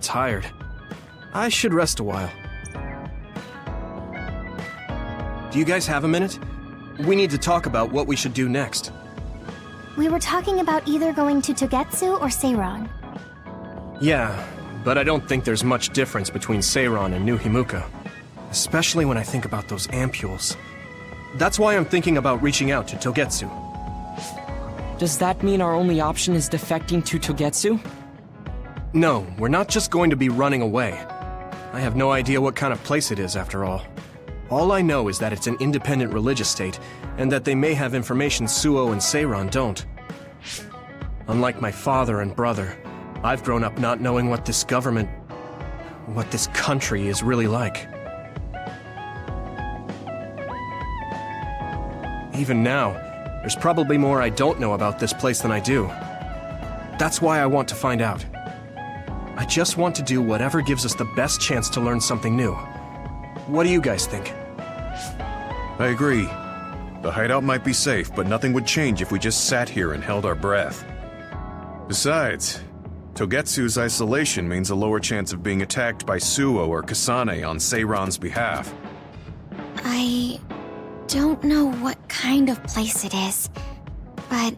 tired. I should rest a while. Do you guys have a minute? We need to talk about what we should do next. We were talking about either going to Togetsu or Seiran. Yeah, but I don't think there's much difference between Seiran and New Himuka. Especially when I think about those ampules. That's why I'm thinking about reaching out to Togetsu. Does that mean our only option is defecting to Togetsu? No, we're not just going to be running away. I have no idea what kind of place it is, after all. All I know is that it's an independent religious state, and that they may have information Suo and Seiran don't. Unlike my father and brother, I've grown up not knowing what this government, what this country is really like. Even now, there's probably more I don't know about this place than I do. That's why I want to find out. I just want to do whatever gives us the best chance to learn something new. What do you guys think? I agree. The hideout might be safe, but nothing would change if we just sat here and held our breath. Besides, Togetsu's isolation means a lower chance of being attacked by Suo or Kasane on Seiran's behalf. I don't know what kind of place it is, but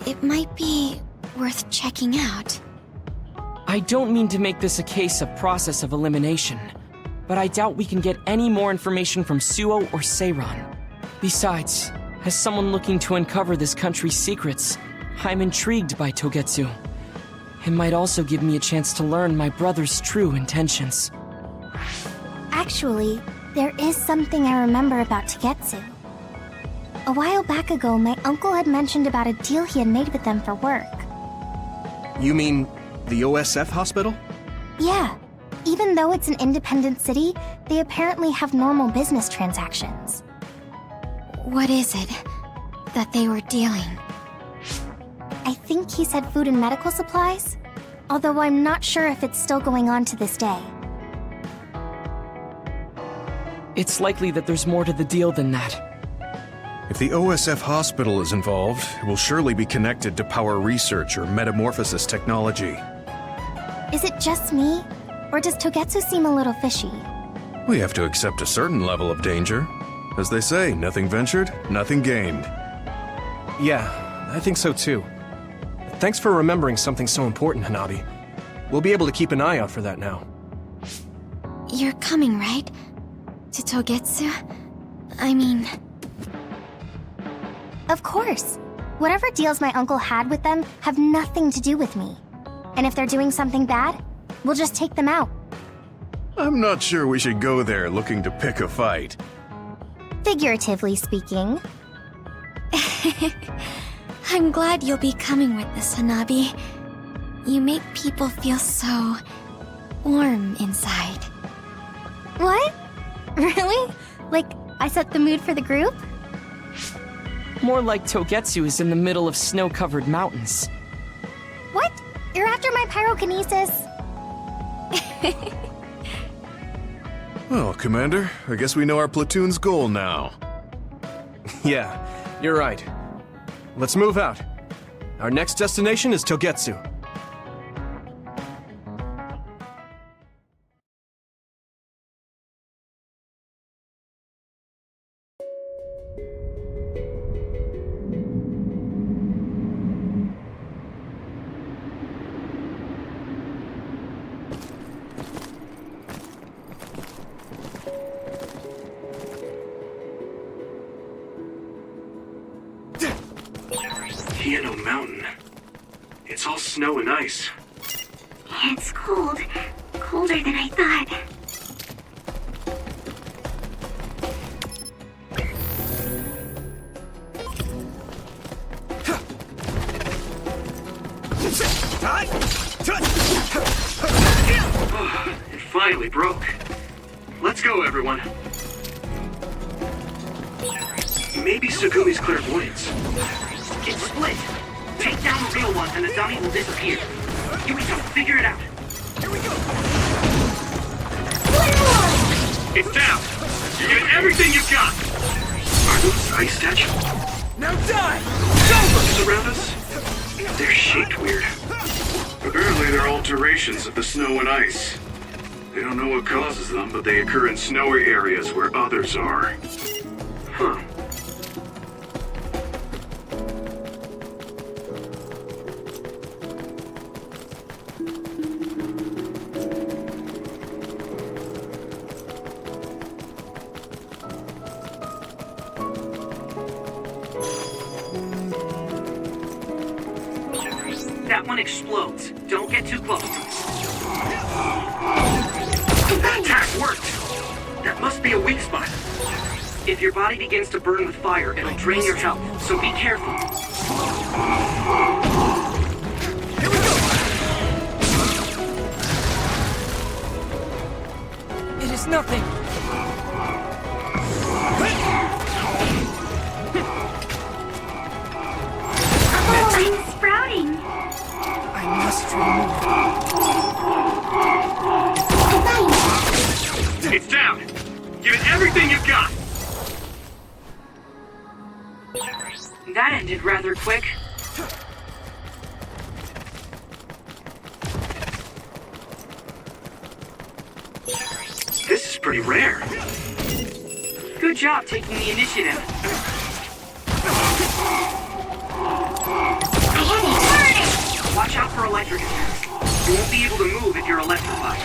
it might be worth checking out. I don't mean to make this a case of process of elimination, but I doubt we can get any more information from Suo or Seiran. Besides, as someone looking to uncover this country's secrets, I'm intrigued by Togetsu. It might also give me a chance to learn my brother's true intentions. Actually, there is something I remember about Togetsu. A while back ago, my uncle had mentioned about a deal he had made with them for work. You mean the OSF hospital? Yeah. Even though it's an independent city, they apparently have normal business transactions. What is it that they were dealing? I think he said food and medical supplies, although I'm not sure if it's still going on to this day. It's likely that there's more to the deal than that. If the OSF hospital is involved, it will surely be connected to power research or metamorphosis technology. Is it just me? Or does Togetsu seem a little fishy? We have to accept a certain level of danger. As they say, nothing ventured, nothing gained. Yeah, I think so too. Thanks for remembering something so important, Hanabi. We'll be able to keep an eye out for that now. You're coming, right? To Togetsu? I mean... Of course. Whatever deals my uncle had with them have nothing to do with me. And if they're doing something bad, we'll just take them out. I'm not sure we should go there looking to pick a fight. Figuratively speaking. I'm glad you'll be coming with us, Hanabi. You make people feel so... warm inside. What? Really? Like, I set the mood for the group? More like Togetsu is in the middle of snow-covered mountains. What? You're after my pyrokinesis? Well, Commander, I guess we know our platoon's goal now. Yeah, you're right. Let's move out. Our next destination is Togetsu. Mountain. It's all snow and ice. It's cold. Colder than I thought. Oh, it finally broke. Let's go, everyone. Maybe Sugumi's clairvoyance. It's split. Take down the real one and the dummy will disappear. Yuito, figure it out. Here we go! It's down! You get everything you've got! Are those ice statues? Now die! Structures around us? They're shaped weird. Apparently they're alterations of the snow and ice. They don't know what causes them, but they occur in snowy areas where others are. Huh. That one explodes. Don't get too close. That attack worked! That must be a weak spot. If your body begins to burn with fire, it'll drain your health, so be careful. Here we go! It is nothing. Oh, I'm sprouting. I must remove. It's down! Give it everything you've got! That ended rather quick. This is pretty rare. Good job taking the initiative. Watch out for electric attacks. You won't be able to move if you're electrified.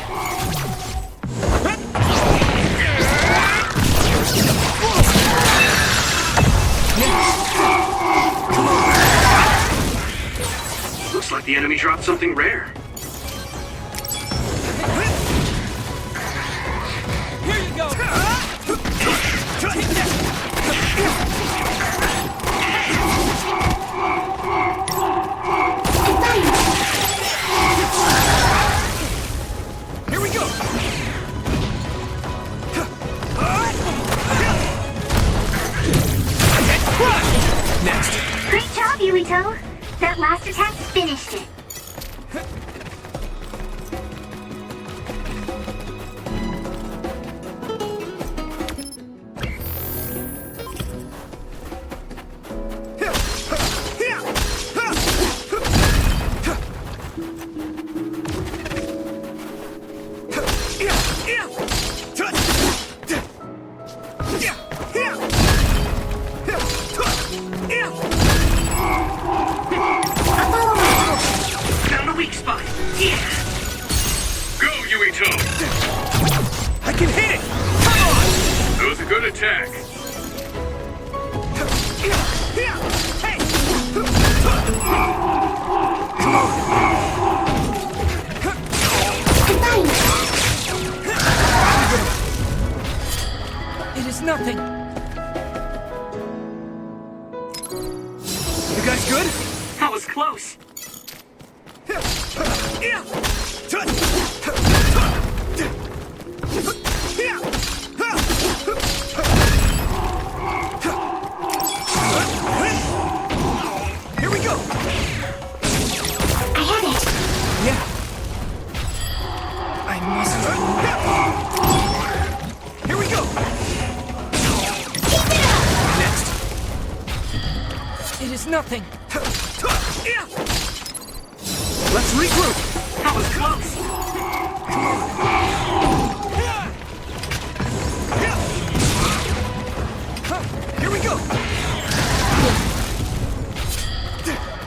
Looks like the enemy dropped something rare. Here you go! Here we go! Next! Great job, Yuito. That last attack finished it. Found a weak spot. Yeah. Go, Yuito! I can hit it! Come on! That was a good attack. It is nothing. You guys good? That was close. Here we go! I have it. Yeah. I must. Here we go! Next. It is nothing. Let's regroup! That was close. Here we go!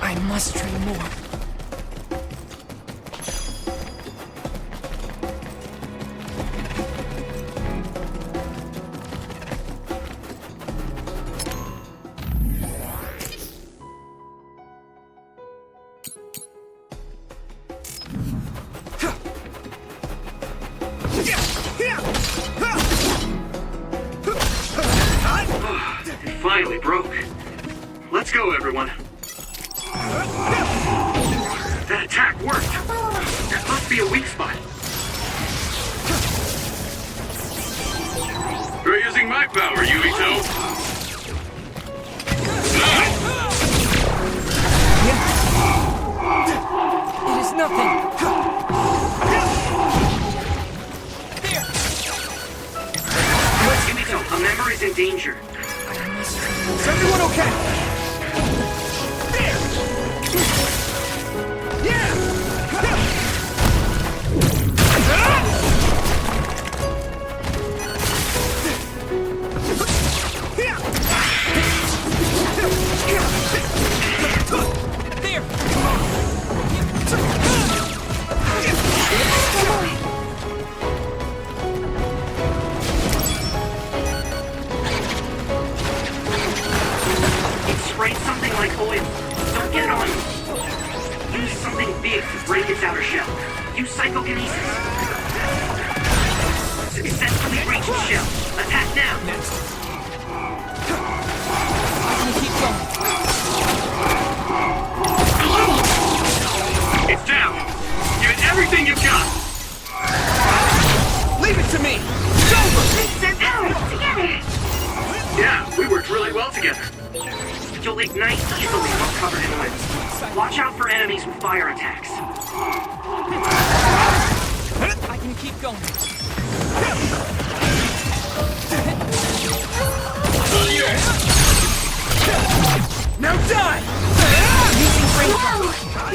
I must train more. It finally broke. Let's go, everyone. That attack worked. That must be a weak spot. You're using my power, Yuito. It is nothing. Yuito, a member is in danger. Is everyone okay? There! Yeah! foil. Don't get it on you. Use something big to break its outer shell. Use psychokinesis. Successfully breach its shell. Attack now. I'm gonna keep going. It's down. Give it everything you've got. Leave it to me! Mix our powers together. Yeah, we worked really well together. You'll ignite easily while covered in oil. Watch out for enemies with fire attacks. I can keep going. Now die! Using brain power.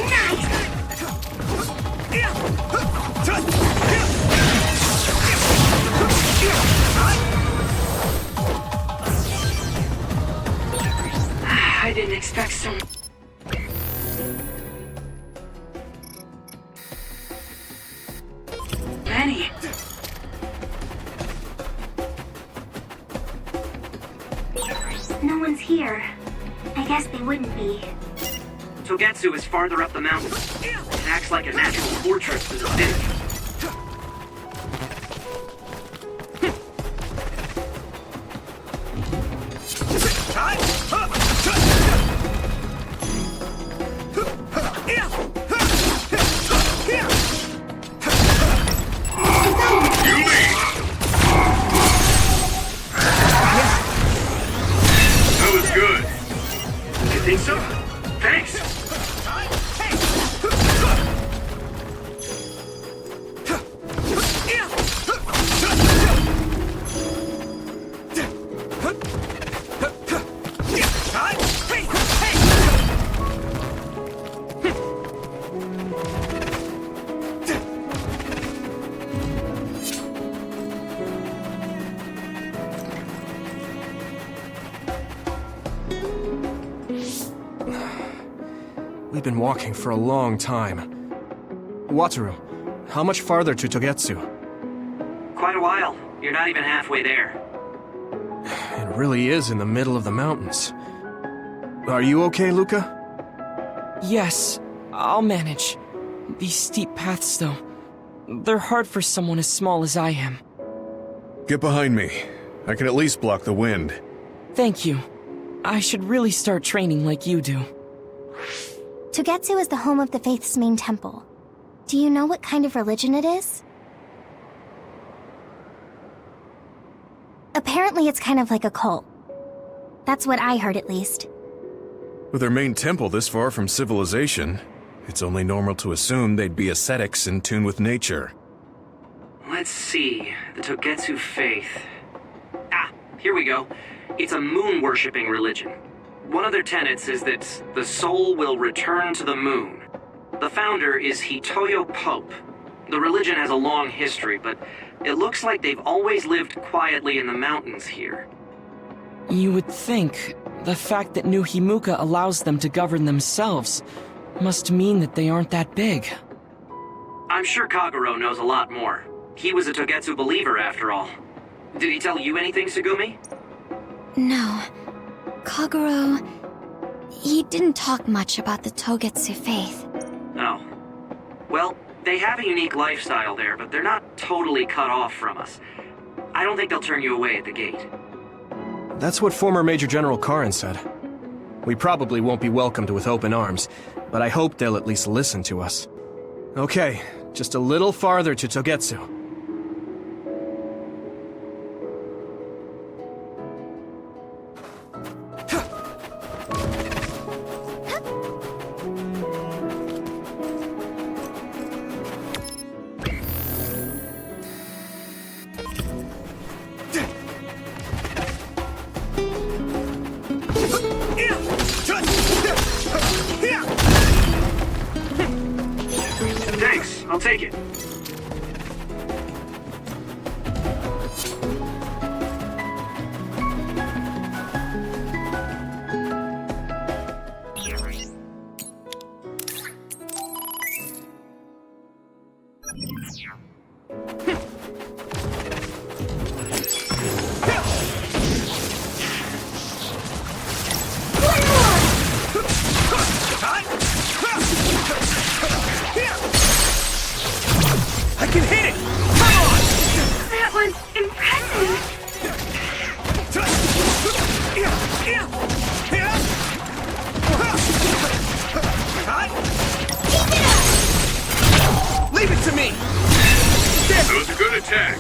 Nice. I didn't expect so. Many. No one's here. I guess they wouldn't be. Togetsu is farther up the mountain. It acts like a natural fortress to the city. That was good. You think so? Thanks. We've been walking for a long time. Wataru, how much farther to Togetsu? Quite a while. You're not even halfway there. It really is in the middle of the mountains. Are you okay, Luca? Yes, I'll manage. These steep paths, though, they're hard for someone as small as I am. Get behind me. I can at least block the wind. Thank you. I should really start training like you do. Togetsu is the home of the Faith's main temple. Do you know what kind of religion it is? Apparently it's kind of like a cult. That's what I heard, at least. With their main temple this far from civilization, it's only normal to assume they'd be ascetics in tune with nature. Let's see. The Togetsu faith. Ah, here we go. It's a moon-worshipping religion. One of their tenets is that the soul will return to the moon. The founder is Hitoyo Pope. The religion has a long history, but it looks like they've always lived quietly in the mountains here. You would think the fact that New Himuka allows them to govern themselves must mean that they aren't that big. I'm sure Kagero knows a lot more. He was a Togetsu believer, after all. Did he tell you anything, Sugumi? No. Kagero... he didn't talk much about the Togetsu faith. Oh. Well, they have a unique lifestyle there, but they're not totally cut off from us. I don't think they'll turn you away at the gate. That's what former Major General Karin said. We probably won't be welcomed with open arms, but I hope they'll at least listen to us. Okay, just a little farther to Togetsu. Thanks, I'll take it. attack!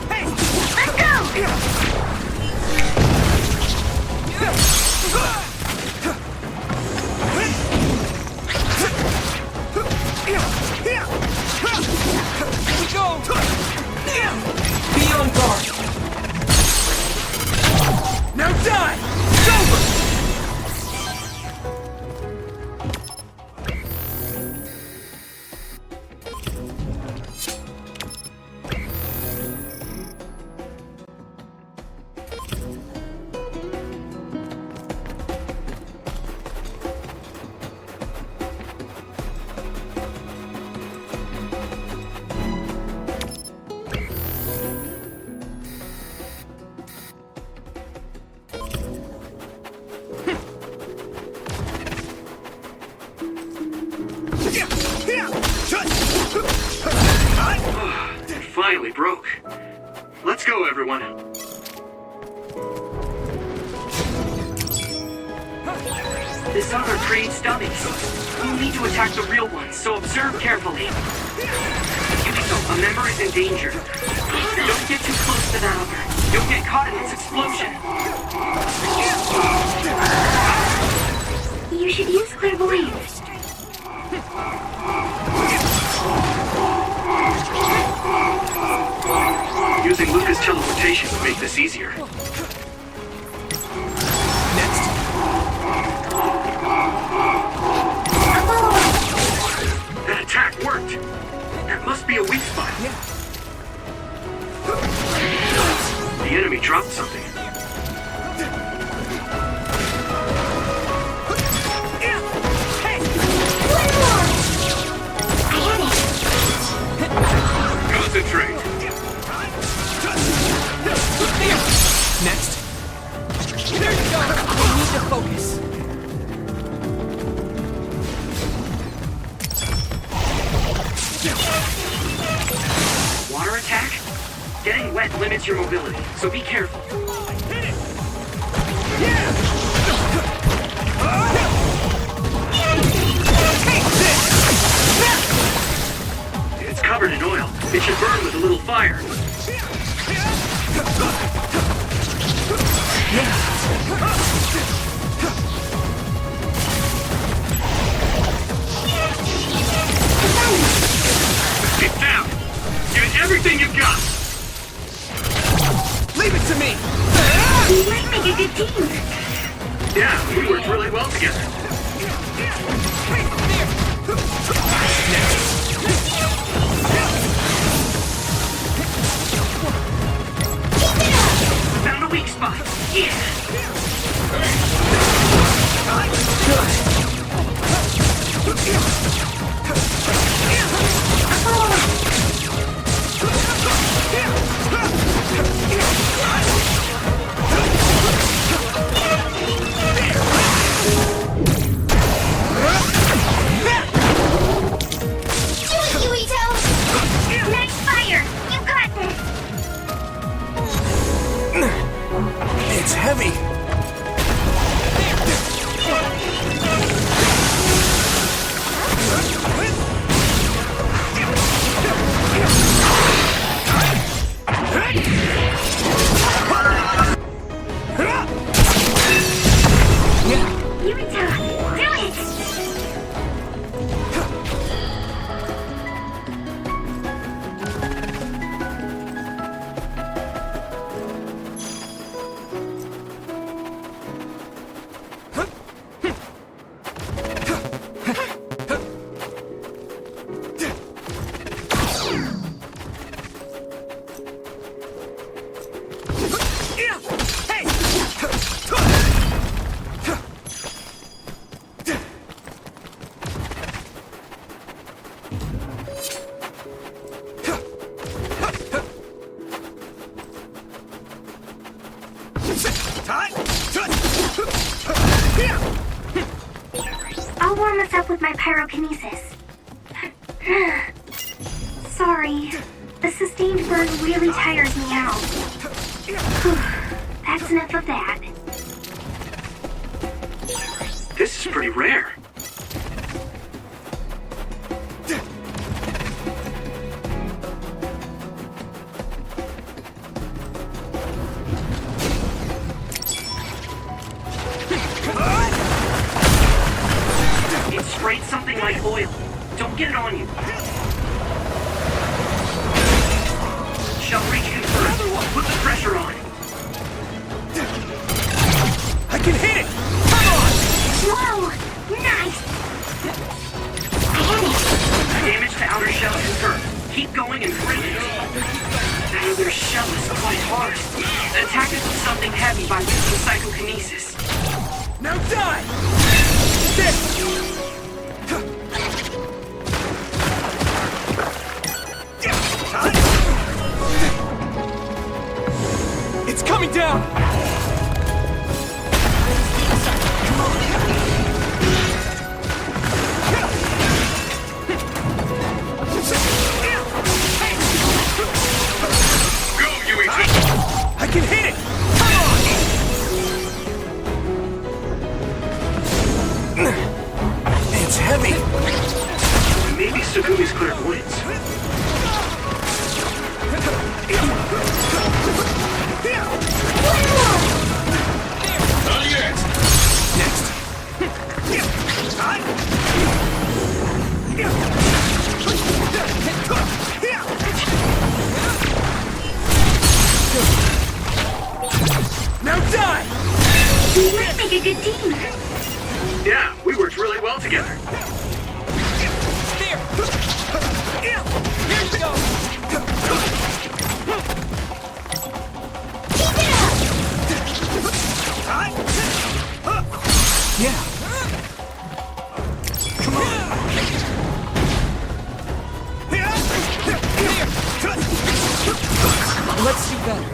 Hey! Let's go! Be on guard! Now die! It's over! It finally broke. Let's go, everyone. This other creates dummies. You need to attack the real ones, so observe carefully. Yuito, a member is in danger. Don't get too close to that other. You'll get caught in its explosion. You should use clairvoyance. Using Luca's teleportation would make this easier. Next. That attack worked. That must be a weak spot. Yeah. The enemy dropped something. Concentrate. Next. There you go! We need to focus. Water attack? Getting wet limits your mobility, so be careful. Hit it! It's covered in oil. It should burn with a little fire. Get down! Give it everything you've got! Leave it to me! We might make a good team. Yeah, we worked really well together. Found a weak spot. Yeah. Yuito! Nice fire! You got this! It's heavy. Yuito, do it! I'll warm us up with my pyrokinesis. Sorry. The sustained burn really tires me out. That's enough of that. This is pretty rare. oil. Don't get it on you. Shell breach confirmed. Put the pressure on. I can hit it! Come on! Whoa! Nice! I hit it! Damage to outer shell confirmed. Keep going and break it. That other shell is quite hard. Attack it with something heavy by using psychokinesis. Now die! This! It's coming down! Go, Yuito! I can hit it! Come on! It's heavy! Maybe Sugumi's clairvoyance. Not yet! Next! Now die! We might make a good team. Yeah, we worked really well together. There! Here you go! Yeah! Come on! Let's do better.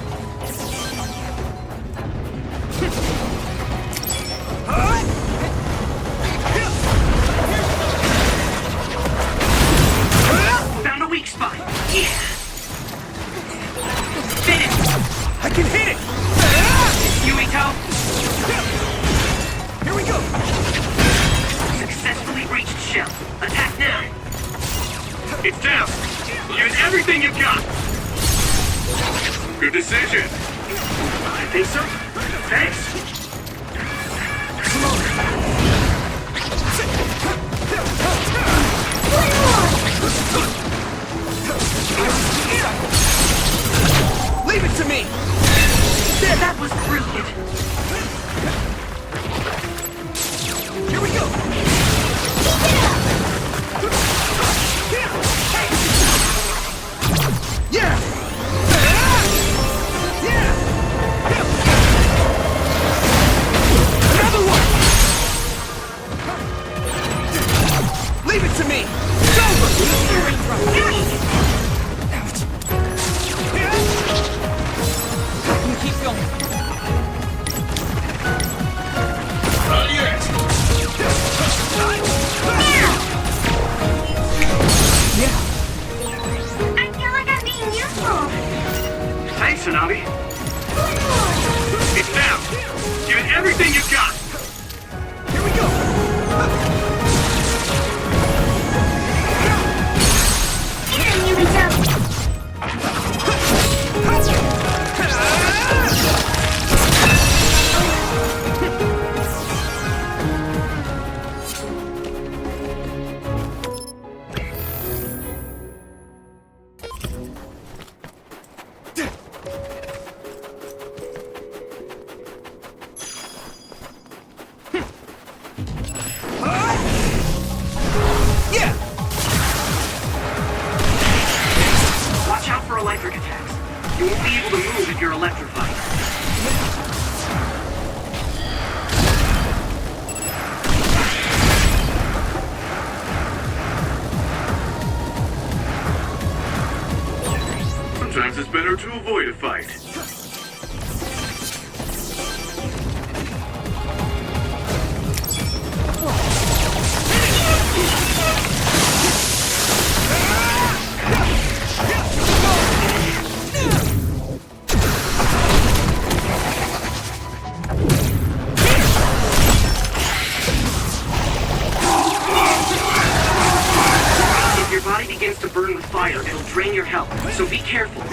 Found a weak spot. Yeah. Finish! I can hit it! Yuito! Here we go! Successfully breached shell. Attack now! It's down! Use everything you've got! Good decision! I think so. Thanks! Leave it to me! That was brilliant! Here we go! Yeah! Yeah! Another one! Leave it to me! It's over! Keep going. Not yet! Yeah! I feel like I'm being useful. Thanks, Tsunabi. It's down! Give it everything you've got! Here we go! Here, Yuito. Yeah! Watch out for electric attacks. You won't be able to move if you're electrified. Sometimes it's better to avoid a fight. If your body begins to burn with fire, it'll drain your health, so be careful.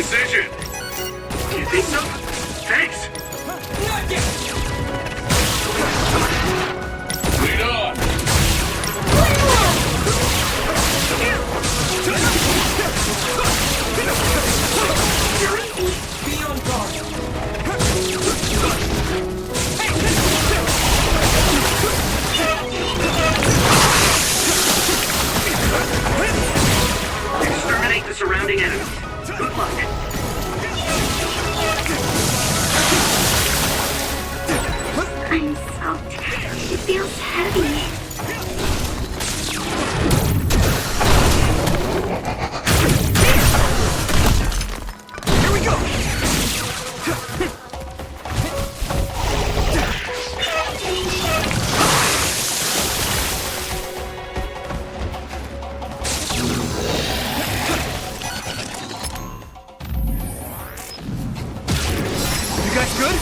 decision. You think so? Thanks. Lead on. Be on guard. Exterminate the surrounding enemy. Good luck. I'm soaked. It feels heavy. Here we go! You guys good?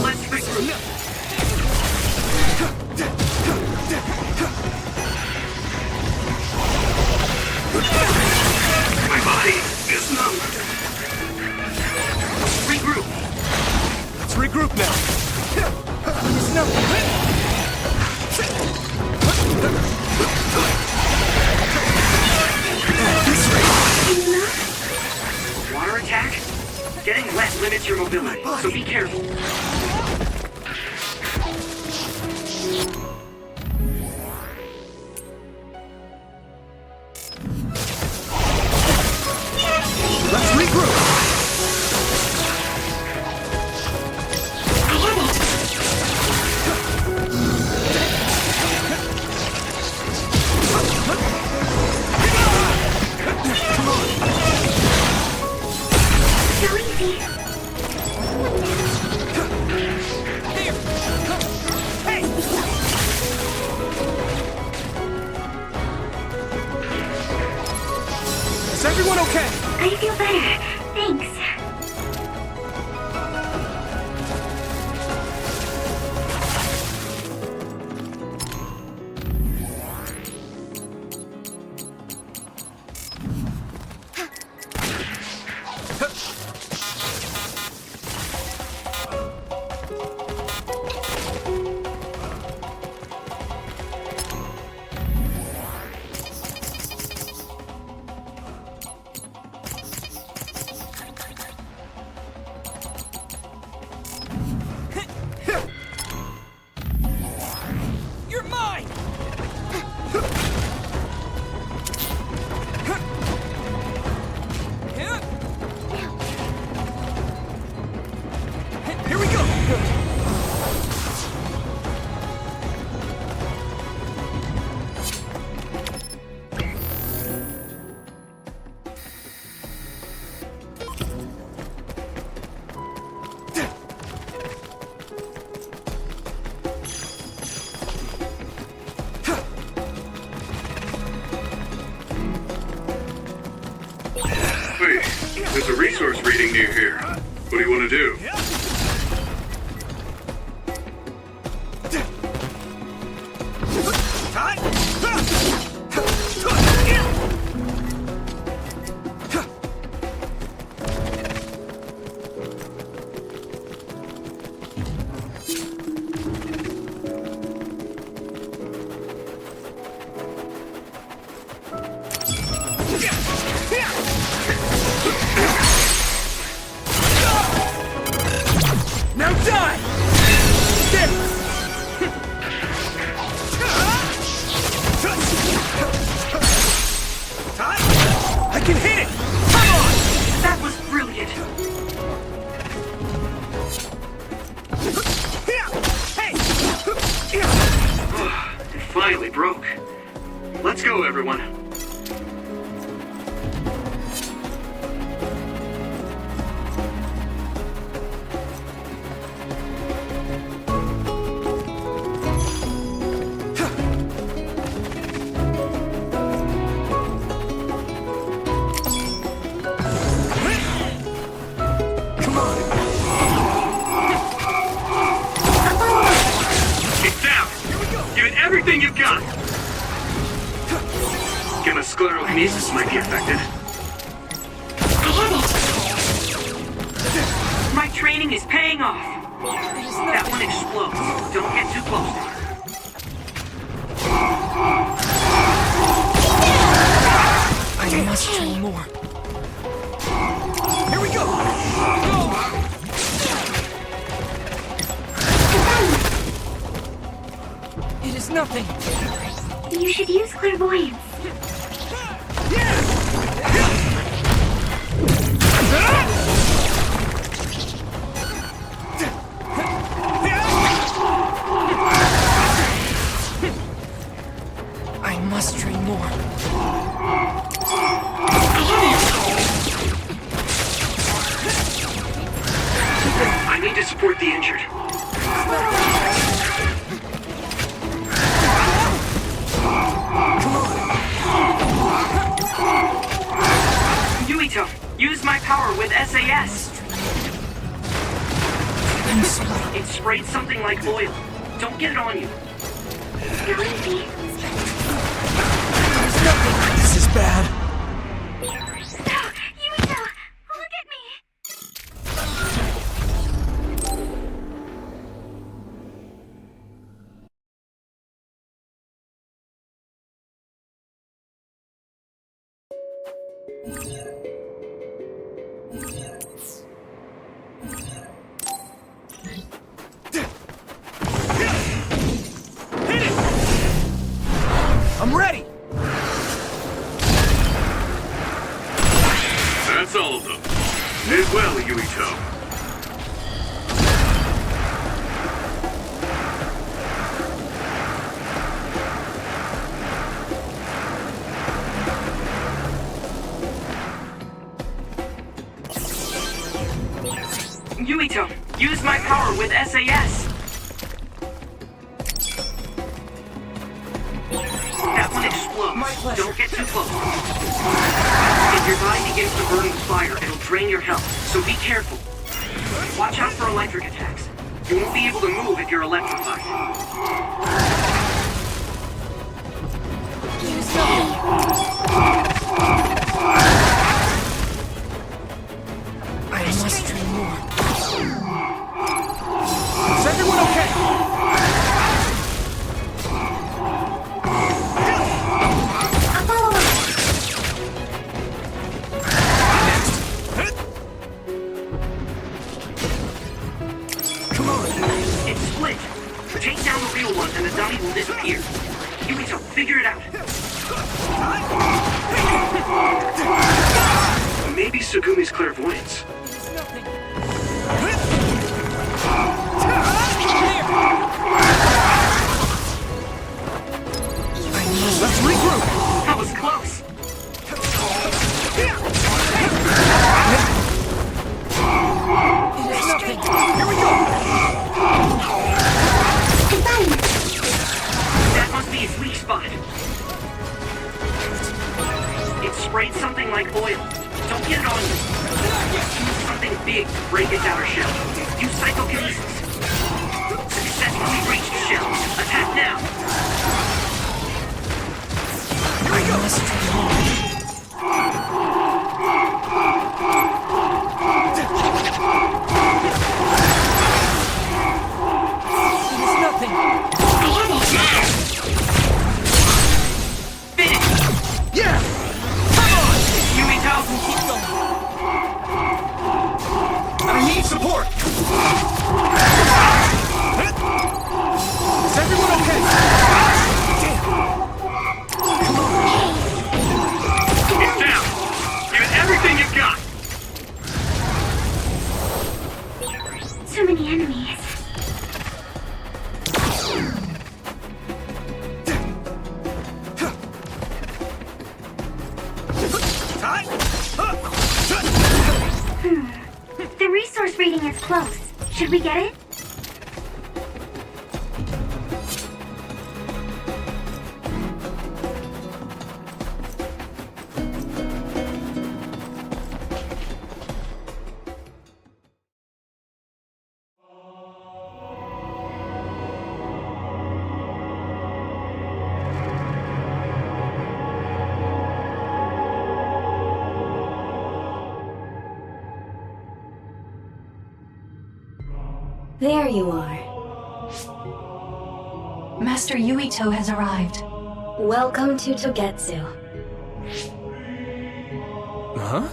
Let's regroup. My body is numb. Regroup. Let's regroup now. Water attack? Getting wet limits your mobility, so be careful. Let's regroup. So easy. Is everyone okay? I feel better. Thanks. You're mine! Here we go! Wait, there's a resource reading near here. What do you want to do? psychokinesis might be affected. My training is paying off. That one explodes. Don't get too close to her. I must train more. Here we go! It is nothing. You should use clairvoyance. I must train more. I need to support the injured. Yuito, use my power with SAS. It sprayed something like oil. Don't get it on you. This is bad. Yuito, look at me! I'm ready! That's all of them. Did well, Yuito. Yuito, use my power with SAS. That one explodes. Don't get too close. If your body begins to burn with fire, it'll drain your health, so be careful. Watch out for electric attacks. You won't be able to move if you're electrified. I must train more. Is everyone okay? It's split. Take down the real one and the dummy will disappear. Yuito, figure it out. Maybe Sugumi's clairvoyance. Let's regroup! That was close. It is nothing. Here we go! That must be its weak spot. It sprayed something like oil. Don't get it on you. Use something big to break its outer shell. Use psychokinesis. Successfully breached the shell. Attack now. I must train more. It is nothing. Finish! Yeah! Yuito! Keep going. I need support! Is everyone okay? It's down! Give it everything you've got! So many enemies. The resource reading is close. Should we get it? There you are. Master Yuito has arrived. Welcome to Togetsu. Huh?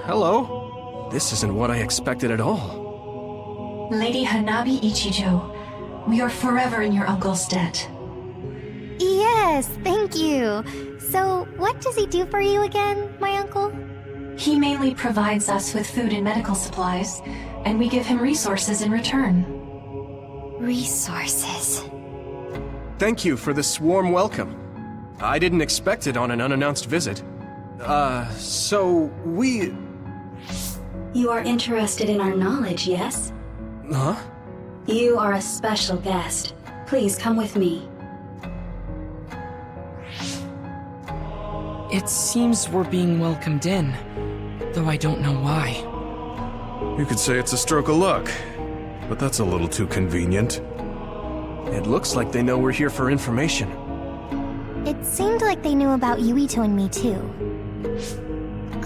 Hello? This isn't what I expected at all. Lady Hanabi Ichijo, we are forever in your uncle's debt. Yes, thank you. So, what does he do for you again, my uncle? He mainly provides us with food and medical supplies, and we give him resources in return. Resources. Thank you for this warm welcome. I didn't expect it on an unannounced visit. So we... You are interested in our knowledge, yes? Huh? You are a special guest. Please come with me. It seems we're being welcomed in, though I don't know why. You could say it's a stroke of luck, but that's a little too convenient. It looks like they know we're here for information. It seemed like they knew about Yuito and me too.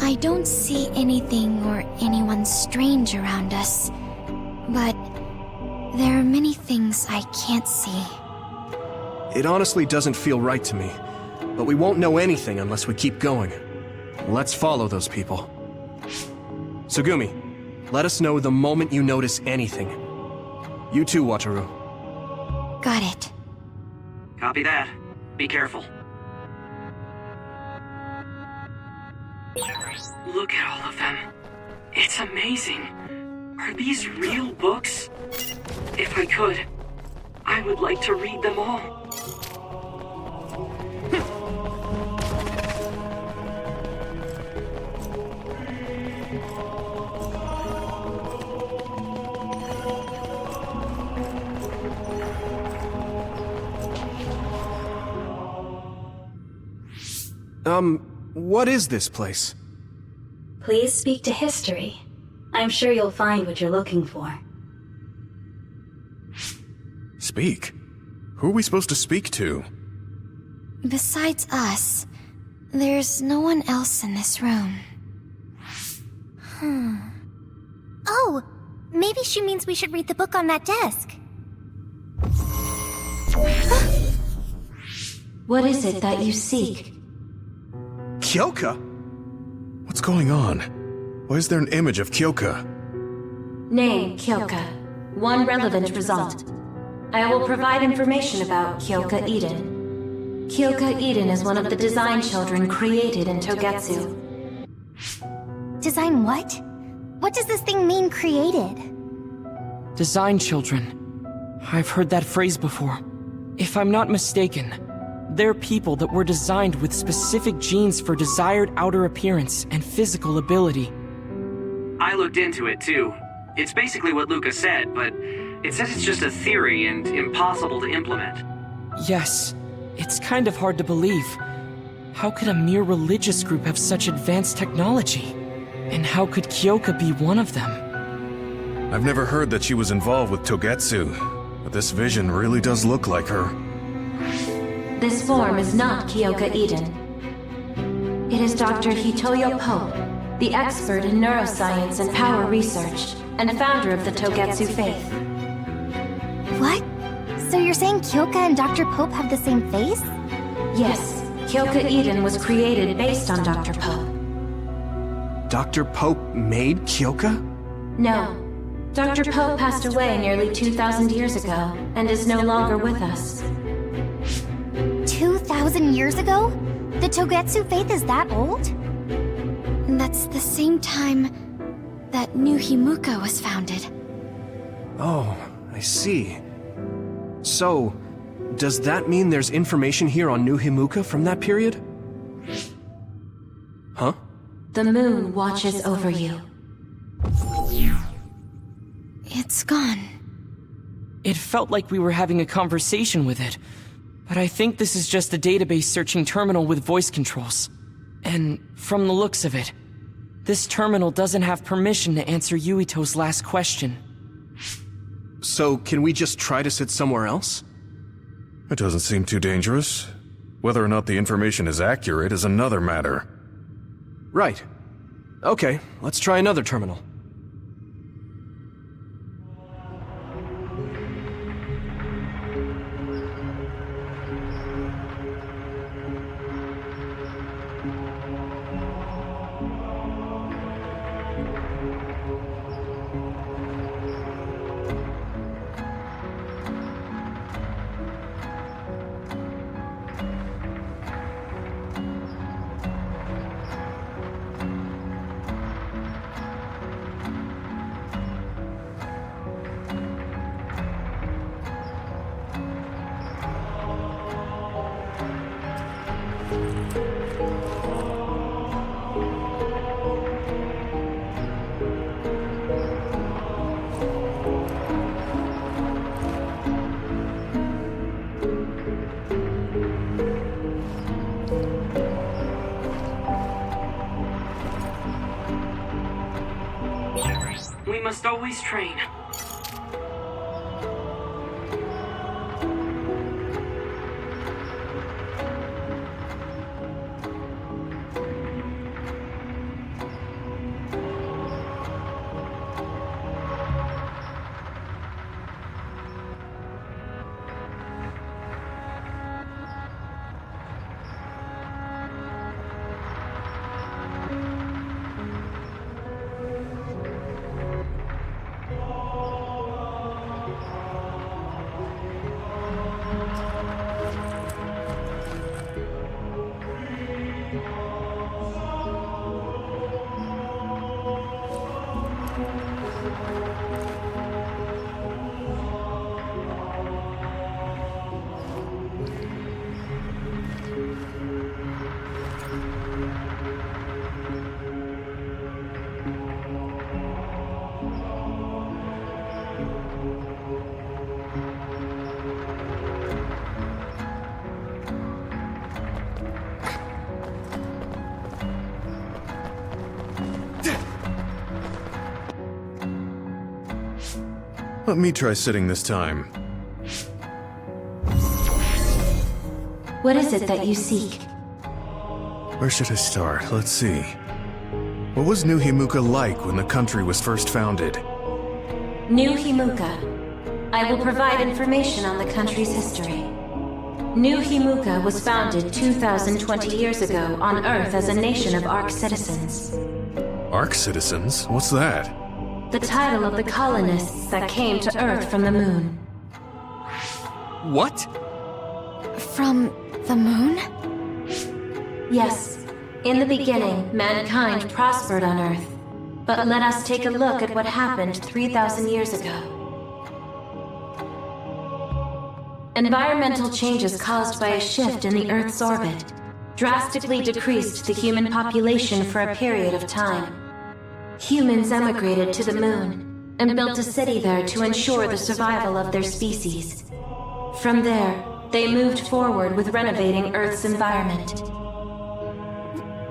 I don't see anything or anyone strange around us, but there are many things I can't see. It honestly doesn't feel right to me, but we won't know anything unless we keep going. Let's follow those people. Sugumi, let us know the moment you notice anything. You too, Wataru. Got it. Copy that. Be careful. Look at all of them. It's amazing. Are these real books? If I could, I would like to read them all. What is this place? Please speak to history. I'm sure you'll find what you're looking for. Speak? Who are we supposed to speak to? Besides us, there's no one else in this room. Oh, maybe she means we should read the book on that desk. What is it that you seek? Kyoka? What's going on? Why is there an image of Kyoka? Name, Kyoka. One relevant result. I will provide information about Kyoka Eden. Kyoka Eden is one of the design children created in Togetsu. Design what? What does this thing mean, created? Design children. I've heard that phrase before. If I'm not mistaken, they're people that were designed with specific genes for desired outer appearance and physical ability. I looked into it too. It's basically what Luca said, but it says it's just a theory and impossible to implement. Yes, it's kind of hard to believe. How could a mere religious group have such advanced technology? And how could Kyoka be one of them? I've never heard that she was involved with Togetsu, but this vision really does look like her. This form is not Kyoka Eden. It is Dr. Hitoyo Pope, the expert in neuroscience and power research, and founder of the Togetsu faith. What? So you're saying Kyoka and Dr. Pope have the same face? Yes, Kyoka Eden was created based on Dr. Pope. Dr. Pope made Kyoka? No. Dr. Pope passed away nearly 2,000 years ago, and is no longer with us. 2,000 years ago? The Togetsu faith is that old? That's the same time that New Himuka was founded. Oh, I see. So, does that mean there's information here on New Himuka from that period? Huh? The moon watches over you. It's gone. It felt like we were having a conversation with it, but I think this is just a database searching terminal with voice controls. And from the looks of it, this terminal doesn't have permission to answer Yuito's last question. So, can we just try to sit somewhere else? It doesn't seem too dangerous. Whether or not the information is accurate is another matter. Right. Okay, let's try another terminal. We must always train. Let me try sitting this time. What is it that you seek? Where should I start? Let's see. What was New Himuka like when the country was first founded? New Himuka. I will provide information on the country's history. New Himuka was founded 2,020 years ago on Earth as a nation of Ark citizens. Ark citizens? What's that? The title of the colonists that came to Earth from the moon. What? From the moon? Yes. In the beginning, mankind prospered on Earth. But let us take a look at what happened 3,000 years ago. Environmental changes caused by a shift in the Earth's orbit drastically decreased the human population for a period of time. Humans emigrated to the moon and built a city there to ensure the survival of their species. From there, they moved forward with renovating Earth's environment.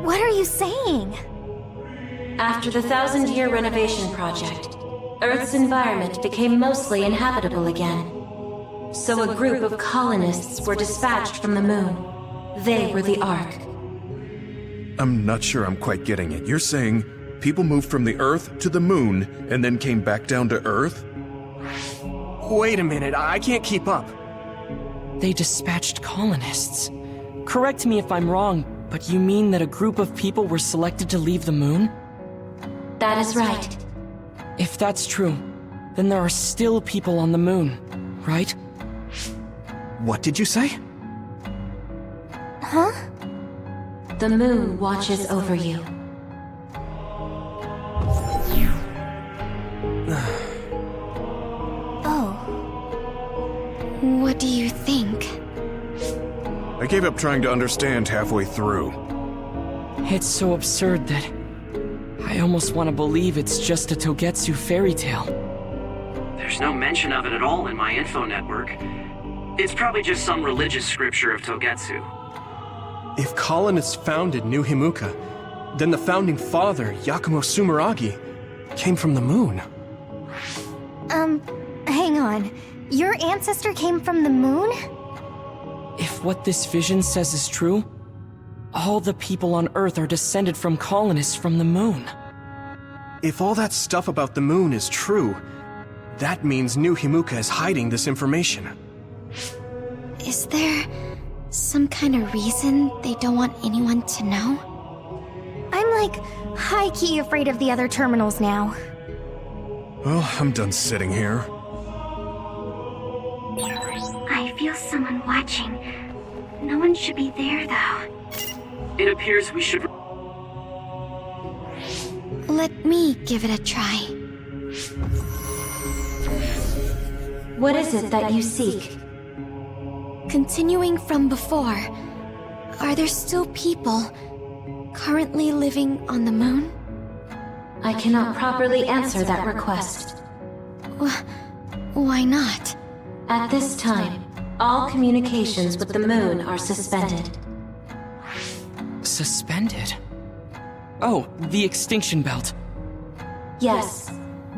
What are you saying? After the 1,000-year renovation project, Earth's environment became mostly inhabitable again. So a group of colonists were dispatched from the moon. They were the Ark. I'm not sure I'm quite getting it. You're saying people moved from the Earth to the moon and then came back down to Earth? Wait a minute, I can't keep up. They dispatched colonists. Correct me if I'm wrong, but you mean that a group of people were selected to leave the moon? That is right. If that's true, then there are still people on the moon, right? What did you say? Huh? The moon watches over you. Oh. What do you think? I gave up trying to understand halfway through. It's so absurd that I almost want to believe it's just a Togetsu fairy tale. There's no mention of it at all in my info network. It's probably just some religious scripture of Togetsu. If colonists founded New Himuka, then the founding father, Yakumo Sumeragi, came from the moon. Hang on. Your ancestor came from the moon? If what this vision says is true, all the people on Earth are descended from colonists from the moon. If all that stuff about the moon is true, that means New Himuka is hiding this information. Is there some kind of reason they don't want anyone to know? I'm like high-key afraid of the other terminals now. Well, I'm done sitting here. I feel someone watching. No one should be there, though. It appears we should... Let me give it a try. What is it that you seek? Continuing from before, are there still people currently living on the moon? I cannot properly answer that request. Why not? At this time, all communications with the moon are suspended. Suspended? Oh, the extinction belt. Yes.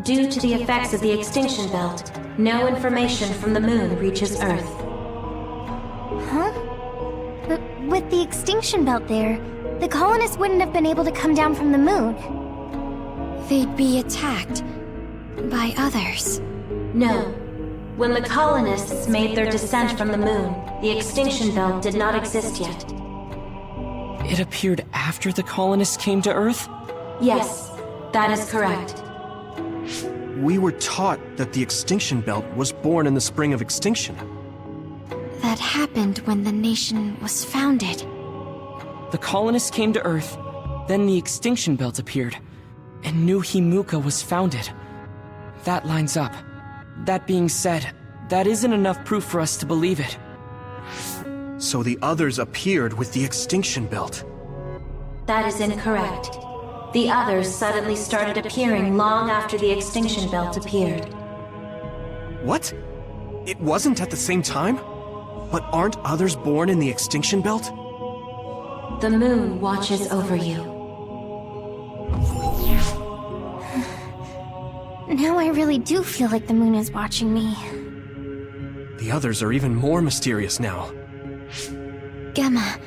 Due to the effects of the extinction belt, no information from the moon reaches Earth. Huh? But with the extinction belt there, the colonists wouldn't have been able to come down from the moon. They'd be attacked by others. No. When the colonists made their descent from the moon, the extinction belt did not exist yet. It appeared after the colonists came to Earth? Yes, that is correct. We were taught that the extinction belt was born in the spring of extinction. That happened when the nation was founded. The colonists came to Earth, then the extinction belt appeared, and New Himuka was founded. That lines up. That being said, that isn't enough proof for us to believe it. So the others appeared with the extinction belt. That is incorrect. The others suddenly started appearing long after the extinction belt appeared. What? It wasn't at the same time? But aren't others born in the extinction belt? The moon watches over you. Now I really do feel like the moon is watching me. The others are even more mysterious now. Gemma,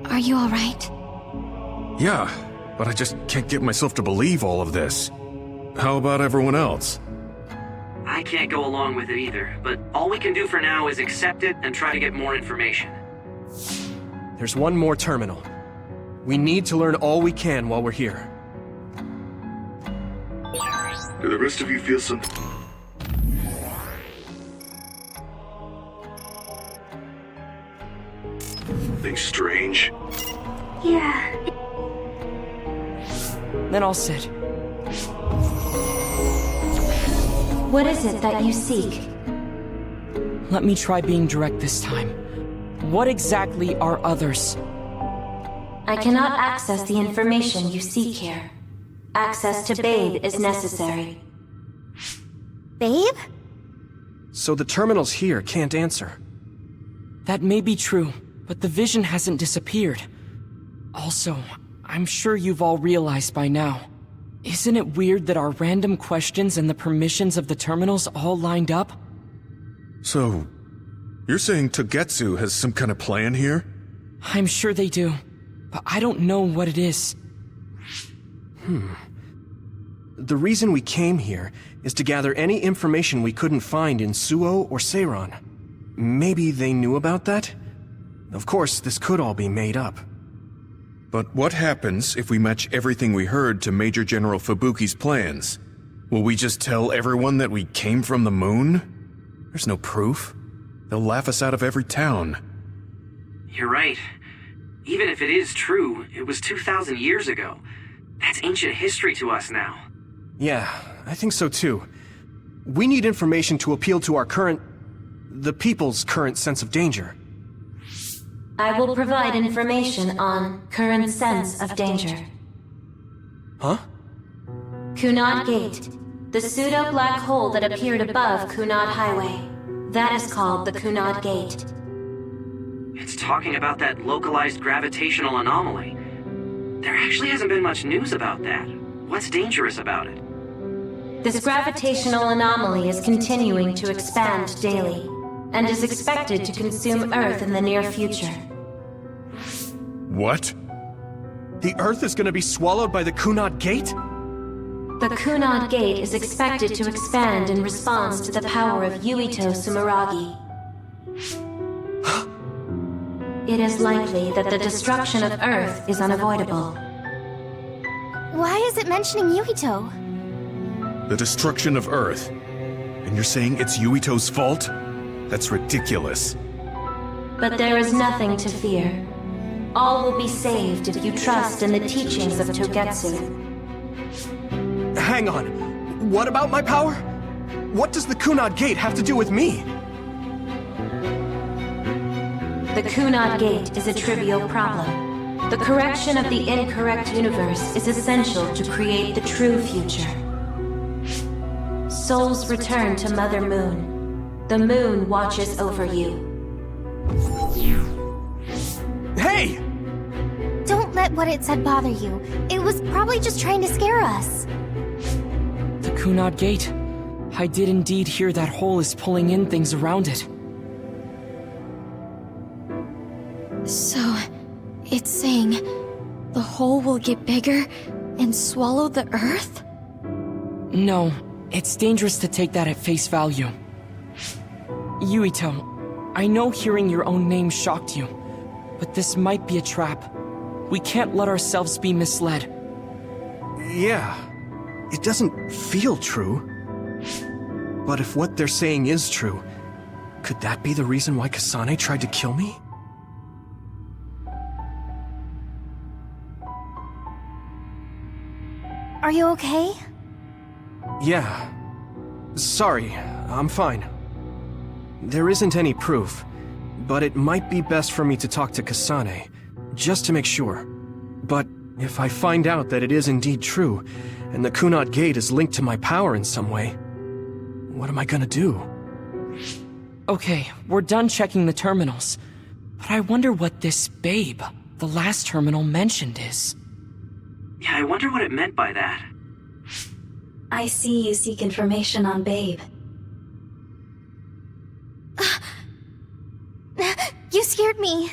are you alright? Yeah, but I just can't get myself to believe all of this. How about everyone else? I can't go along with it either, but all we can do for now is accept it and try to get more information. There's one more terminal. We need to learn all we can while we're here. Do the rest of you feel some... Things strange? Yeah. Then I'll sit. What is it that you seek? Let me try being direct this time. What exactly are others? I cannot access the information you seek here. Access to Babe is necessary. Babe? So the terminals here can't answer. That may be true, but the vision hasn't disappeared. Also, I'm sure you've all realized by now. Isn't it weird that our random questions and the permissions of the terminals all lined up? So, you're saying Togetsu has some kind of plan here? I'm sure they do, but I don't know what it is. The reason we came here is to gather any information we couldn't find in Suo or Seiran. Maybe they knew about that? Of course, this could all be made up. But what happens if we match everything we heard to Major General Fubuki's plans? Will we just tell everyone that we came from the moon? There's no proof. They'll laugh us out of every town. You're right. Even if it is true, it was 2,000 years ago. That's ancient history to us now. Yeah, I think so too. We need information to appeal to our the people's current sense of danger. I will provide information on current sense of danger. Huh? Kunad Gate, the pseudo-black hole that appeared above Kunad Highway. That is called the Kunad Gate. It's talking about that localized gravitational anomaly. There actually hasn't been much news about that. What's dangerous about it? This gravitational anomaly is continuing to expand daily, and is expected to consume Earth in the near future. What? The Earth is gonna be swallowed by the Kunad Gate? The Kunad Gate is expected to expand in response to the power of Yuito Sumeragi. It is likely that the destruction of Earth is unavoidable. Why is it mentioning Yuito? The destruction of Earth. And you're saying it's Yuito's fault? That's ridiculous. But there is nothing to fear. All will be saved if you trust in the teachings of Togetsu. Hang on. What about my power? What does the Kunad Gate have to do with me? The Kunad Gate is a trivial problem. The correction of the incorrect universe is essential to create the true future. Souls return to Mother Moon. The moon watches over you. Hey! Don't let what it said bother you. It was probably just trying to scare us. Kunad Gate. I did indeed hear that hole is pulling in things around it. So, it's saying the hole will get bigger and swallow the Earth? No, it's dangerous to take that at face value. Yuito, I know hearing your own name shocked you, but this might be a trap. We can't let ourselves be misled. Yeah, it doesn't feel true. But if what they're saying is true, could that be the reason why Kasane tried to kill me? Are you okay? Yeah. Sorry, I'm fine. There isn't any proof, but it might be best for me to talk to Kasane, just to make sure. But if I find out that it is indeed true, and the Kunad Gate is linked to my power in some way, what am I gonna do? Okay, we're done checking the terminals. But I wonder what this Babe, the last terminal mentioned, is. Yeah, I wonder what it meant by that. I see you seek information on Babe. You scared me.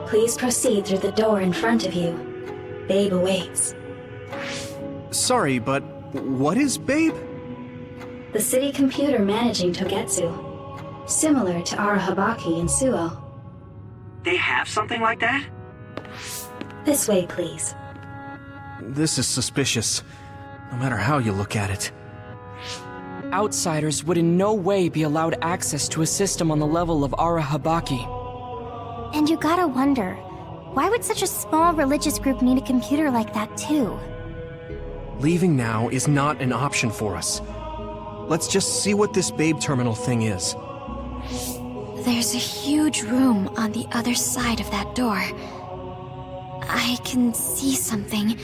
Please proceed through the door in front of you. Babe awaits. Sorry, but what is Babe? The city computer managing Togetsu. Similar to Arahabaki and Suo. They have something like that? This way, please. This is suspicious, no matter how you look at it. Outsiders would in no way be allowed access to a system on the level of Arahabaki. And you gotta wonder, why would such a small religious group need a computer like that too? Leaving now is not an option for us. Let's just see what this Babe terminal thing is. There's a huge room on the other side of that door. I can see something.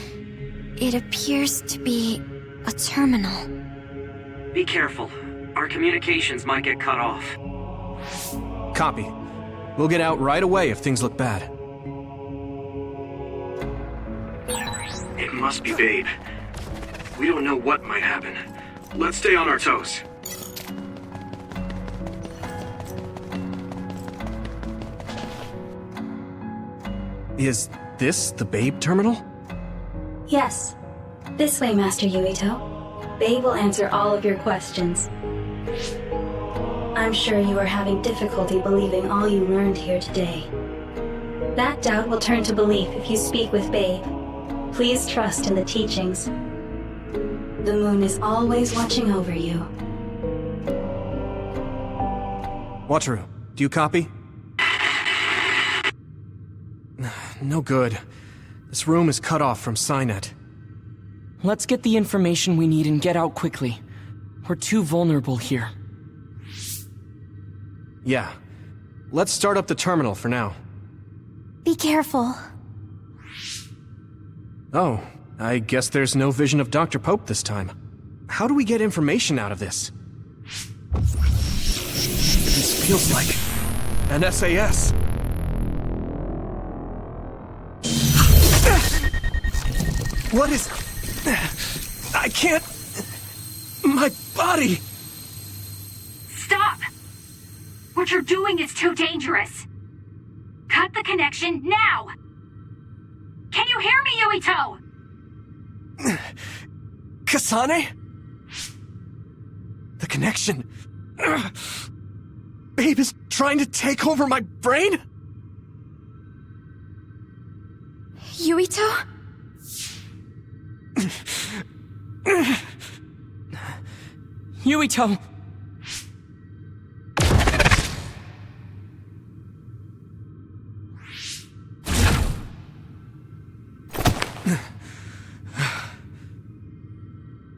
It appears to be a terminal. Be careful. Our communications might get cut off. Copy. We'll get out right away if things look bad. It must be Babe. We don't know what might happen. Let's stay on our toes. Is this the Babe terminal? Yes. This way, Master Yuito. Babe will answer all of your questions. I'm sure you are having difficulty believing all you learned here today. That doubt will turn to belief if you speak with Babe. Please trust in the teachings. The moon is always watching over you. Wataru, do you copy? No good. This room is cut off from Cynet. Let's get the information we need and get out quickly. We're too vulnerable here. Yeah. Let's start up the terminal for now. Be careful. Oh, I guess there's no vision of Dr. Pope this time. How do we get information out of this? This feels like an SAS. What is... I can't... My body... Stop! What you're doing is too dangerous. Cut the connection now! Can you hear me, Yuito? Kasane? The connection... Babe is trying to take over my brain? Yuito? Yuito!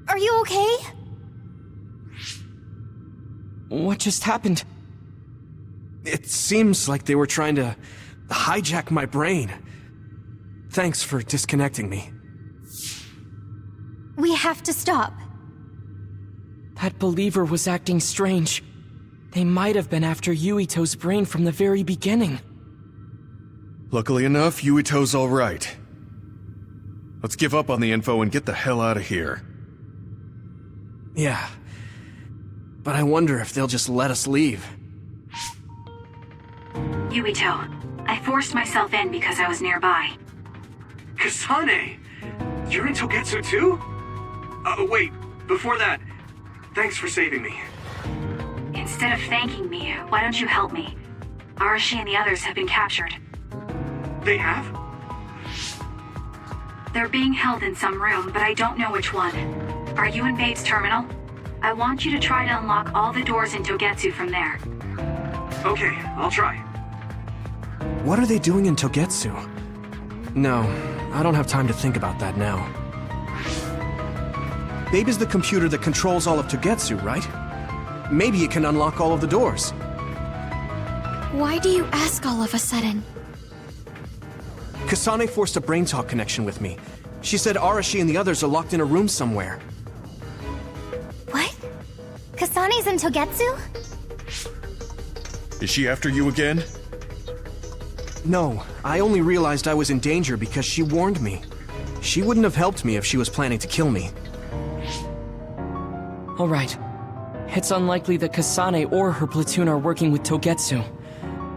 Are you okay? What just happened? It seems like they were trying to hijack my brain. Thanks for disconnecting me. We have to stop. That believer was acting strange. They might have been after Yuito's brain from the very beginning. Luckily enough, Yuito's all right. Let's give up on the info and get the hell out of here. Yeah. But I wonder if they'll just let us leave. Yuito, I forced myself in because I was nearby. Kasane! You're in Togetsu too? Wait, before that, thanks for saving me. Instead of thanking me, why don't you help me? Arashi and the others have been captured. They have? They're being held in some room, but I don't know which one. Are you in Babe's terminal? I want you to try to unlock all the doors in Togetsu from there. Okay, I'll try. What are they doing in Togetsu? No, I don't have time to think about that now. Babe is the computer that controls all of Togetsu, right? Maybe it can unlock all of the doors. Why do you ask all of a sudden? Kasane forced a brain talk connection with me. She said Arashi and the others are locked in a room somewhere. What? Kasane's in Togetsu? Is she after you again? No, I only realized I was in danger because she warned me. She wouldn't have helped me if she was planning to kill me. All right. It's unlikely that Kasane or her platoon are working with Togetsu.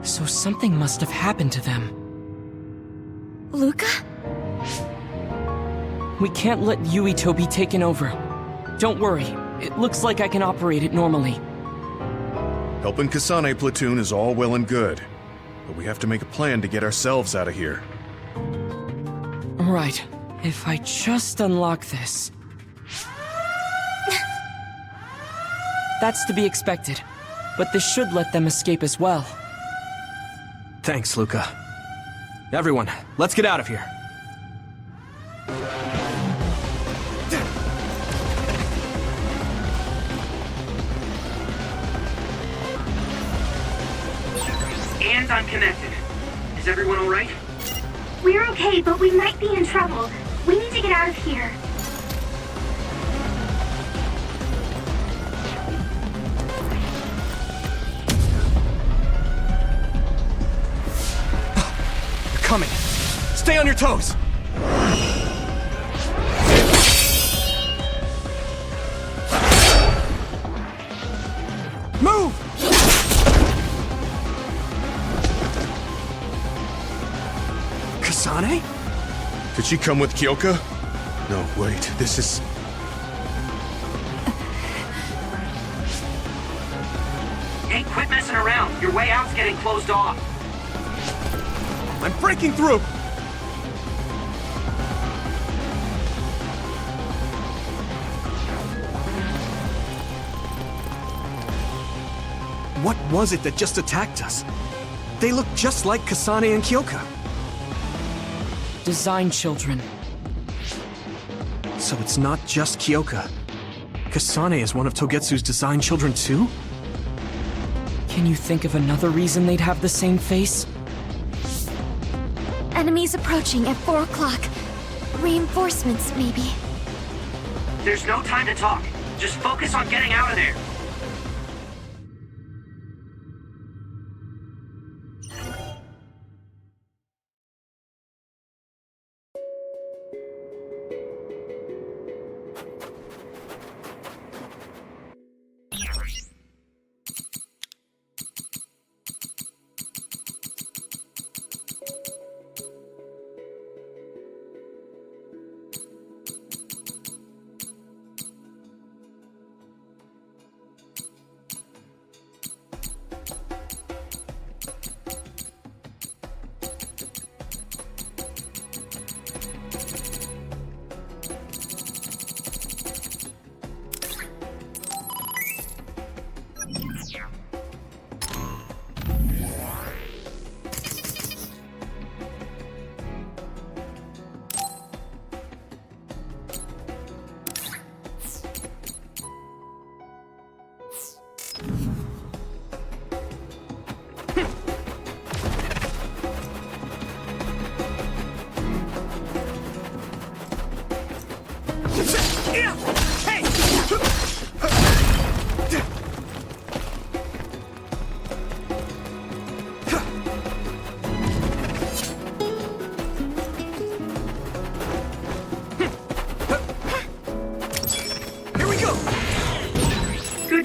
So something must have happened to them. Luca? We can't let Yuito be taken over. Don't worry. It looks like I can operate it normally. Helping Kasane platoon is all well and good, but we have to make a plan to get ourselves out of here. Right. If I just unlock this... That's to be expected. But this should let them escape as well. Thanks, Luca. Everyone, let's get out of here. And I'm connected. Is everyone alright? We're okay, but we might be in trouble. We need to get out of here. They're coming. Stay on your toes! Move! Kasane? Could she come with Kyoka? No, wait, this is... Hey, quit messing around. Your way out's getting closed off. I'm breaking through! What was it that just attacked us? They look just like Kasane and Kyoka. Design children. So it's not just Kyoka. Kasane is one of Togetsu's design children too? Can you think of another reason they'd have the same face? Enemies approaching at 4 o'clock. Reinforcements, maybe. There's no time to talk. Just focus on getting out of there.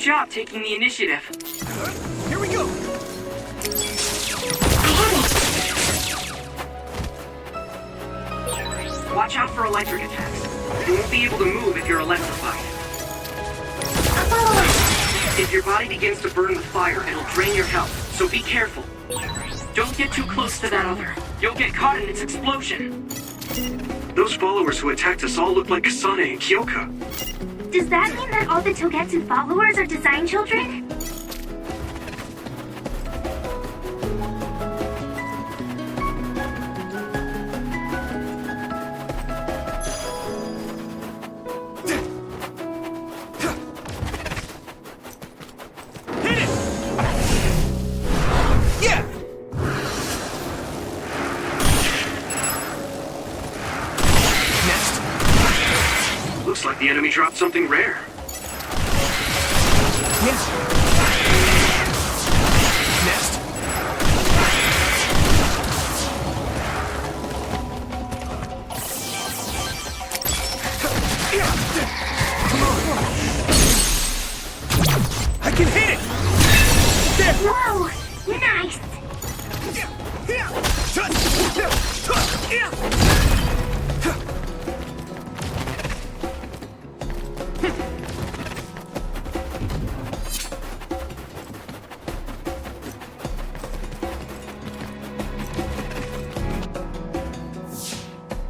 job taking the initiative. Here we go! Watch out for electric attacks. You won't be able to move if you're electrified. If your body begins to burn with fire, it'll drain your health, so be careful. Don't get too close to that other. You'll get caught in its explosion. Those followers who attacked us all look like Kasane and Kyoka. Does that mean that all the Togetsu followers are design children? The enemy dropped something rare. Yes. Next. Come on. I can hit it. There. Whoa! Nice!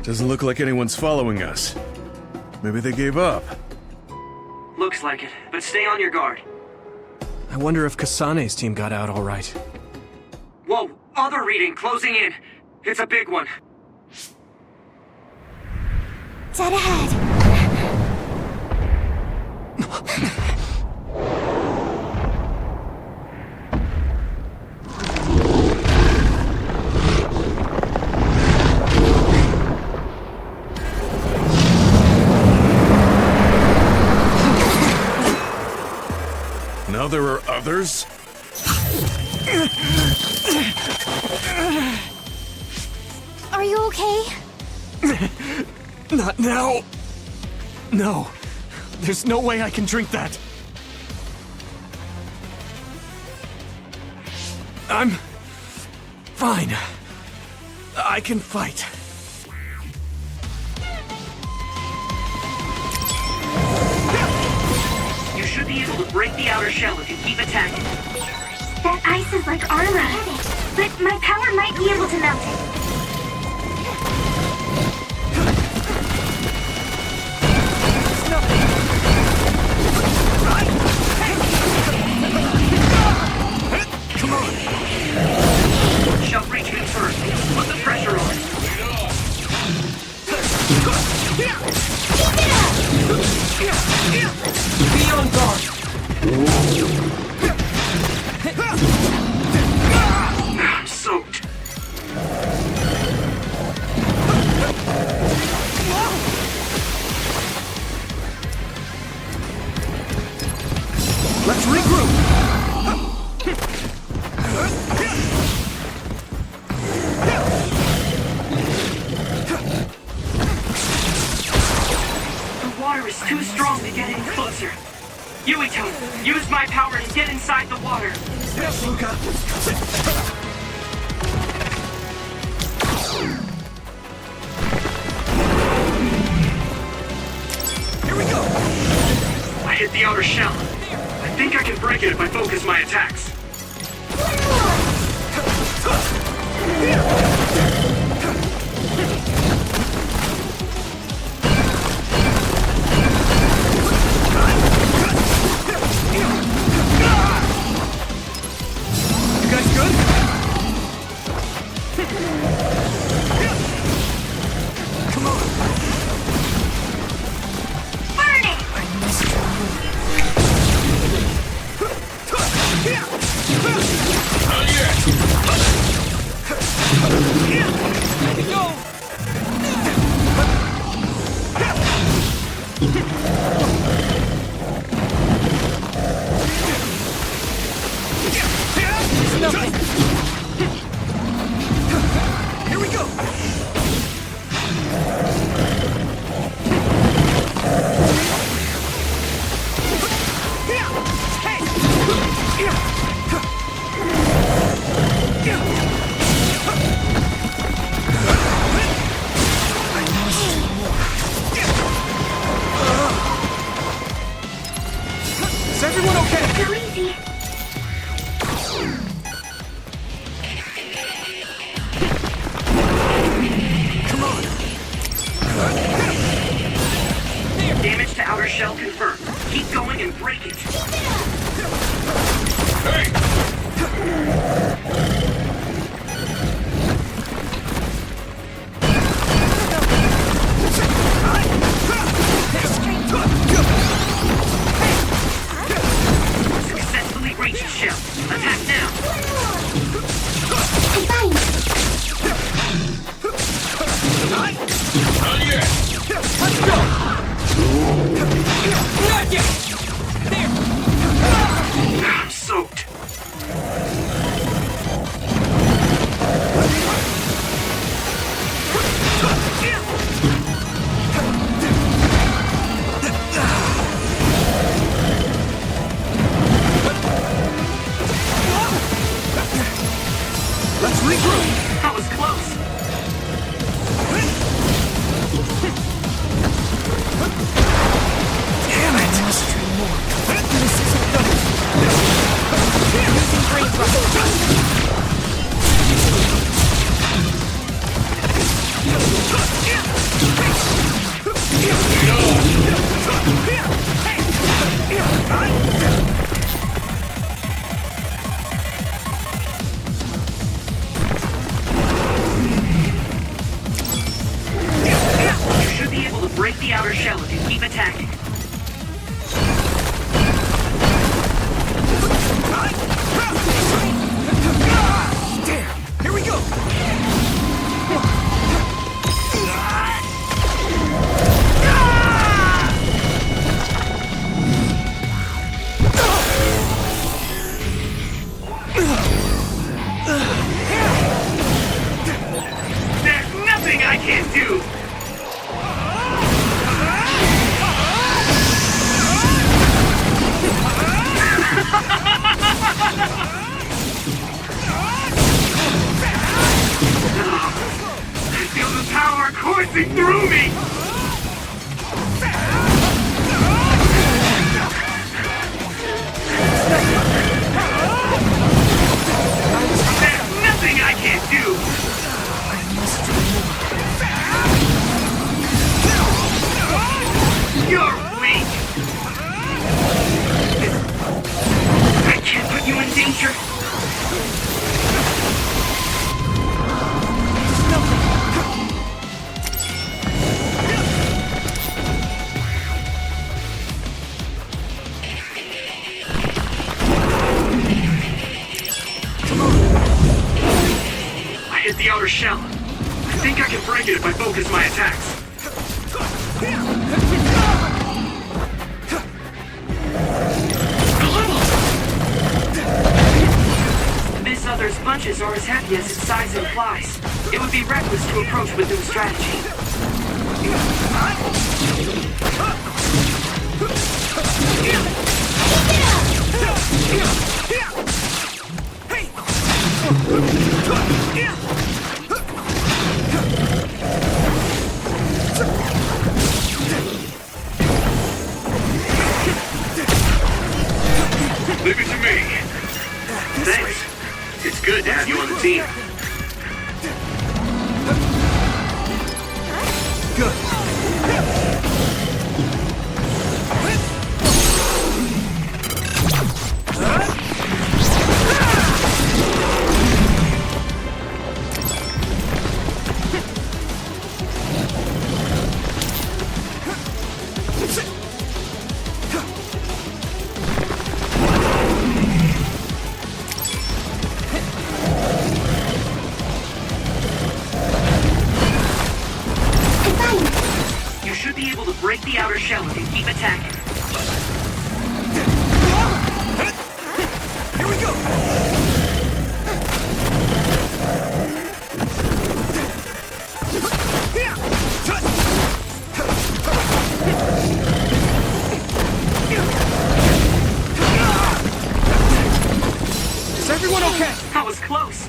Doesn't look like anyone's following us. Maybe they gave up. Looks like it, but stay on your guard. I wonder if Kasane's team got out all right. Whoa! Other reading closing in. It's a big one. Dead ahead. Now there are others? Are you okay? Not now. No. There's no way I can drink that. I'm fine. I can fight. You should be able to break the outer shell if you keep attacking. That ice is like armor, but my power might be able to melt it. Come on. Shell reach me first. Put the pressure on. Be on guard. I'm soaked. Let's regroup. The water is too strong to get any closer. Yuito, use my power to get inside the water. Yes, Himuka. Here we go. I hit the outer shell. I think I can break it if I focus my attacks. You guys good? Come on. Burn it! Here we go. Hey! Damage to outer shell confirmed. Keep going and break it. Successfully breached shell. Attack now. I'm soaked. Let's regroup! That was close. Damn it! You should be able to break the outer shell if you keep attacking. Damn! Here we go! There's nothing I can't do! I feel the power coursing through me! There's nothing I can't do! You're weak! I can't put you in danger! I hit the outer shell. I think I can break it if I focus my attacks. This other's punches are as heavy as its size implies. It would be reckless to approach with new strategy. Leave it to me. Thanks. It's good to have you on the team. You should be able to break the outer shell if you keep attacking. Here we go! Is everyone okay? That was close.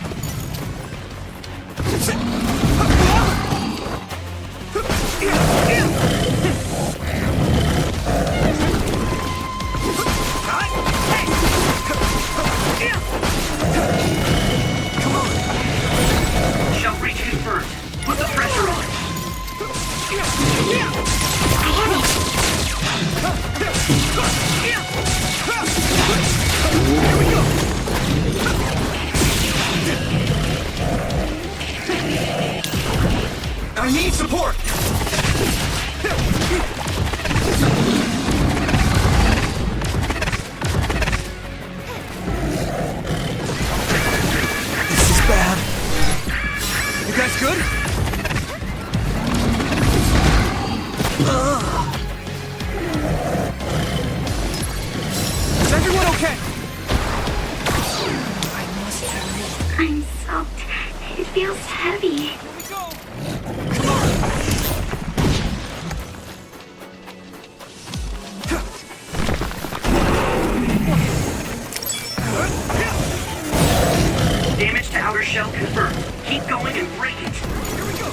I need support! This is bad. You guys good? Is everyone okay? I'm soaked. It feels heavy. Damage to outer shell confirmed. Keep going and break it. Here we go!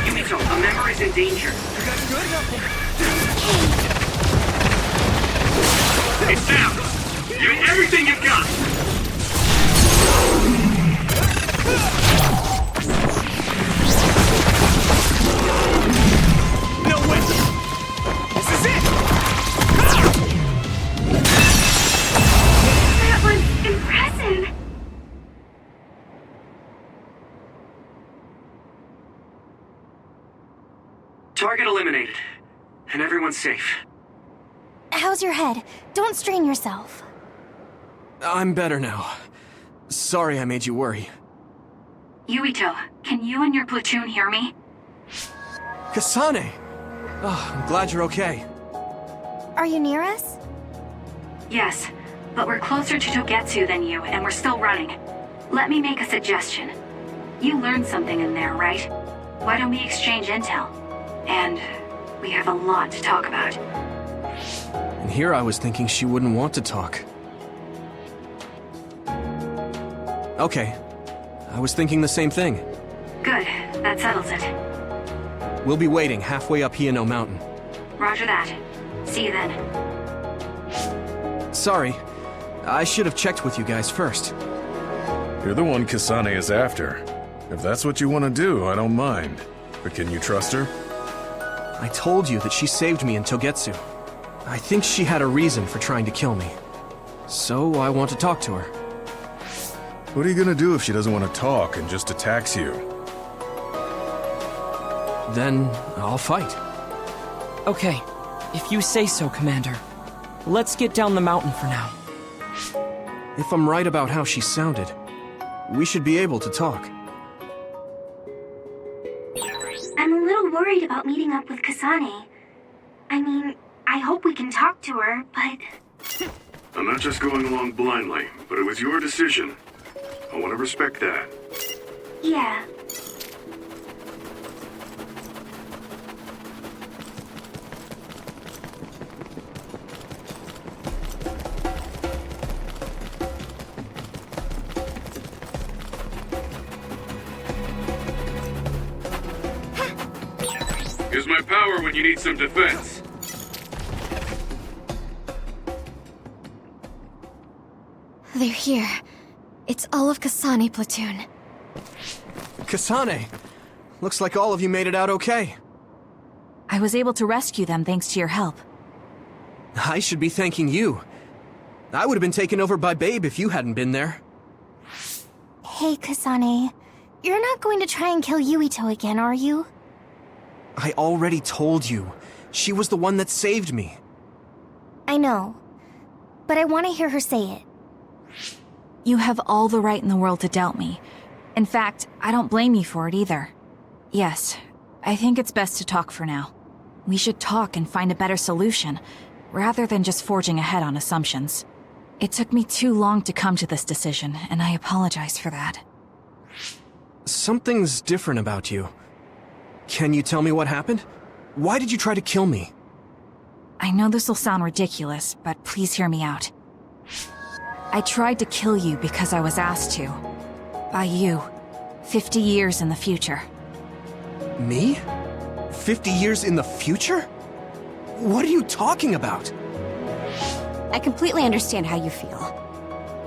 Yuito, a member is in danger. You guys good? It's down! Give it everything you've got! No way! This is it! That was impressive. Target eliminated. And everyone's safe. How's your head? Don't strain yourself. I'm better now. Sorry I made you worry. Yuito, can you and your platoon hear me? Kasane! Oh, I'm glad you're okay. Are you near us? Yes, but we're closer to Togetsu than you, and we're still running. Let me make a suggestion. You learned something in there, right? Why don't we exchange intel? And we have a lot to talk about. And here I was thinking she wouldn't want to talk. Okay. I was thinking the same thing. Good, that settles it. We'll be waiting halfway up Hieno Mountain. Roger that. See you then. Sorry. I should have checked with you guys first. You're the one Kasane is after. If that's what you want to do, I don't mind. But can you trust her? I told you that she saved me in Togetsu. I think she had a reason for trying to kill me. So I want to talk to her. What are you gonna do if she doesn't want to talk and just attacks you? Then I'll fight. Okay, if you say so, Commander. Let's get down the mountain for now. If I'm right about how she sounded, we should be able to talk. I'm a little worried about meeting up with Kasane. I mean, I hope we can talk to her, but... I'm not just going along blindly, but it was your decision. I want to respect that. yeah. Use my power when you need some defense. They're here. It's all of Kasane platoon. Kasane! Looks like all of you made it out okay. I was able to rescue them thanks to your help. I should be thanking you. I would have been taken over by Babe if you hadn't been there. Hey, Kasane. You're not going to try and kill Yuito again, are you? I already told you. She was the one that saved me. I know. But I want to hear her say it. You have all the right in the world to doubt me. In fact, I don't blame you for it either. Yes, I think it's best to talk for now. We should talk and find a better solution, rather than just forging ahead on assumptions. It took me too long to come to this decision, and I apologize for that. Something's different about you. Can you tell me what happened? Why did you try to kill me? I know this will sound ridiculous, but please hear me out. I tried to kill you because I was asked to. By you. 50 years in the future. Me? 50 years in the future? What are you talking about? I completely understand how you feel.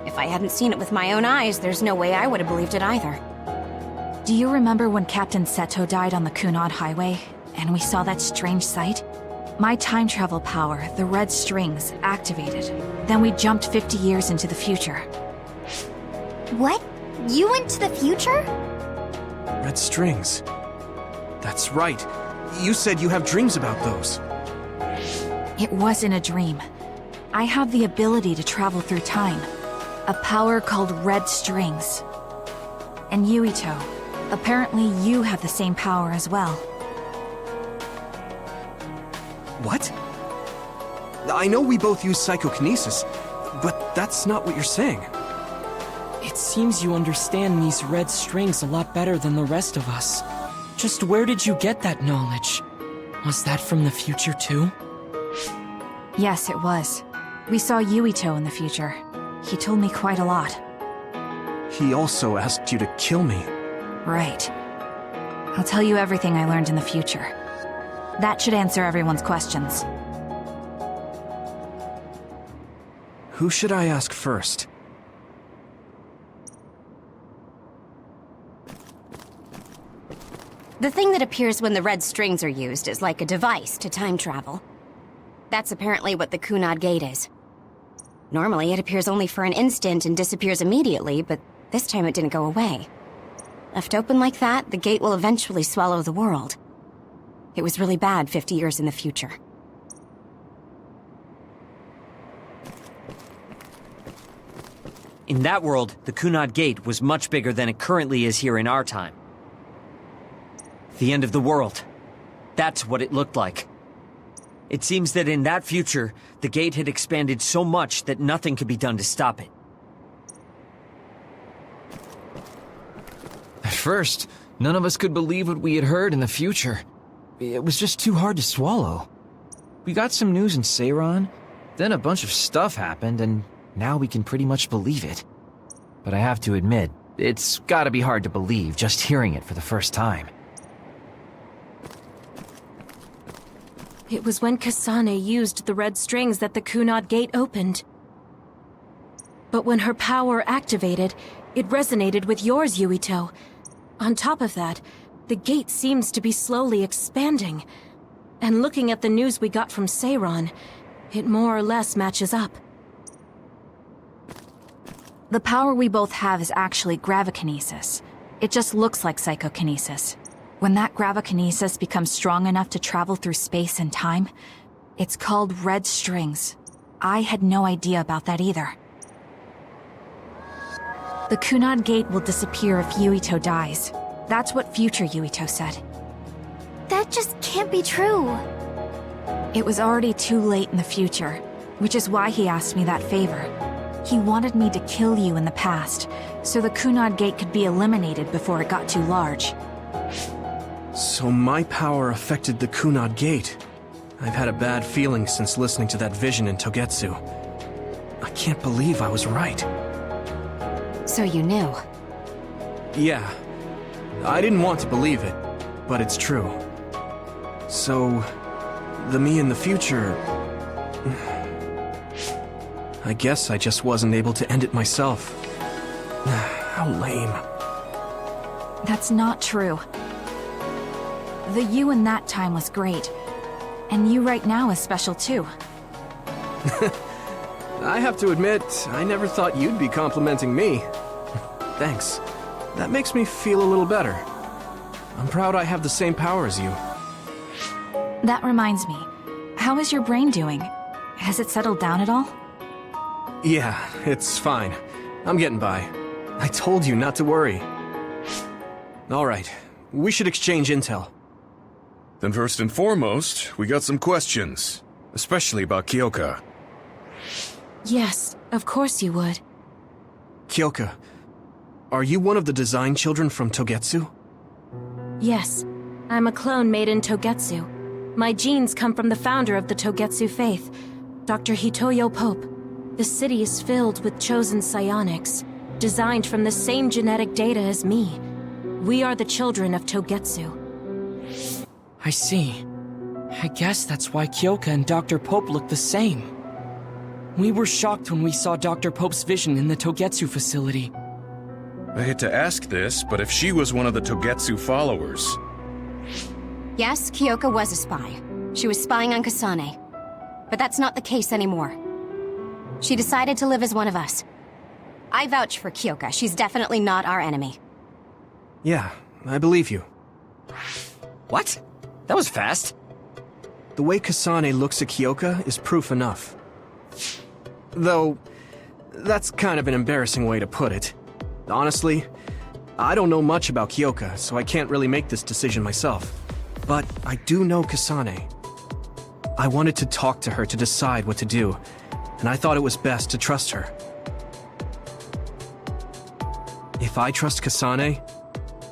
If I hadn't seen it with my own eyes, there's no way I would have believed it either. Do you remember when Captain Seto died on the Kunad Highway, and we saw that strange sight? My time travel power, the red strings, activated. Then we jumped 50 years into the future. What? You went to the future? Red strings. That's right. You said you have dreams about those. It wasn't a dream. I have the ability to travel through time. A power called red strings. And Yuito, apparently you have the same power as well. What? I know we both use psychokinesis, but that's not what you're saying. It seems you understand these red strings a lot better than the rest of us. Just where did you get that knowledge? Was that from the future too? Yes, it was. We saw Yuito in the future. He told me quite a lot. He also asked you to kill me. Right. I'll tell you everything I learned in the future. That should answer everyone's questions. Who should I ask first? The thing that appears when the red strings are used is like a device to time travel. That's apparently what the Kunad Gate is. Normally, it appears only for an instant and disappears immediately, but this time it didn't go away. Left open like that, the gate will eventually swallow the world. It was really bad 50 years in the future. In that world, the Kunad Gate was much bigger than it currently is here in our time. The end of the world. That's what it looked like. It seems that in that future, the gate had expanded so much that nothing could be done to stop it. At first, none of us could believe what we had heard in the future. It was just too hard to swallow. We got some news in Seiran, then a bunch of stuff happened, and now we can pretty much believe it. But I have to admit, it's gotta be hard to believe just hearing it for the first time. It was when Kasane used the red strings that the Kunad Gate opened. But when her power activated, it resonated with yours, Yuito. On top of that, the gate seems to be slowly expanding. And looking at the news we got from Seiran, it more or less matches up. The power we both have is actually gravikinesis. It just looks like psychokinesis. When that gravikinesis becomes strong enough to travel through space and time, it's called red strings. I had no idea about that either. The Kunad Gate will disappear if Yuito dies. That's what future Yuito said. That just can't be true. It was already too late in the future, which is why he asked me that favor. He wanted me to kill you in the past, so the Kunad Gate could be eliminated before it got too large. So my power affected the Kunad Gate. I've had a bad feeling since listening to that vision in Togetsu. I can't believe I was right. So you knew? Yeah. I didn't want to believe it, but it's true. So, the me in the future... I guess I just wasn't able to end it myself. How lame. That's not true. The you in that time was great. And you right now is special too. I have to admit, I never thought you'd be complimenting me. Thanks. That makes me feel a little better. I'm proud I have the same power as you. That reminds me. How is your brain doing? Has it settled down at all? Yeah, it's fine. I'm getting by. I told you not to worry. Alright, we should exchange intel. Then first and foremost, we got some questions. Especially about Kyoka. Yes, of course you would. Kyoka, are you one of the design children from Togetsu? Yes, I'm a clone made in Togetsu. My genes come from the founder of the Togetsu faith, Dr. Hitoyo Pope. The city is filled with chosen psionics, designed from the same genetic data as me. We are the children of Togetsu. I see. I guess that's why Kyoka and Dr. Pope look the same. We were shocked when we saw Dr. Pope's vision in the Togetsu facility. I hate to ask this, but if she was one of the Togetsu followers... Yes, Kyoka was a spy. She was spying on Kasane. But that's not the case anymore. She decided to live as one of us. I vouch for Kyoka. She's definitely not our enemy. Yeah, I believe you. What? That was fast. The way Kasane looks at Kyoka is proof enough. Though, that's kind of an embarrassing way to put it. Honestly, I don't know much about Kyoka, so I can't really make this decision myself. But I do know Kasane. I wanted to talk to her to decide what to do, and I thought it was best to trust her. If I trust Kasane,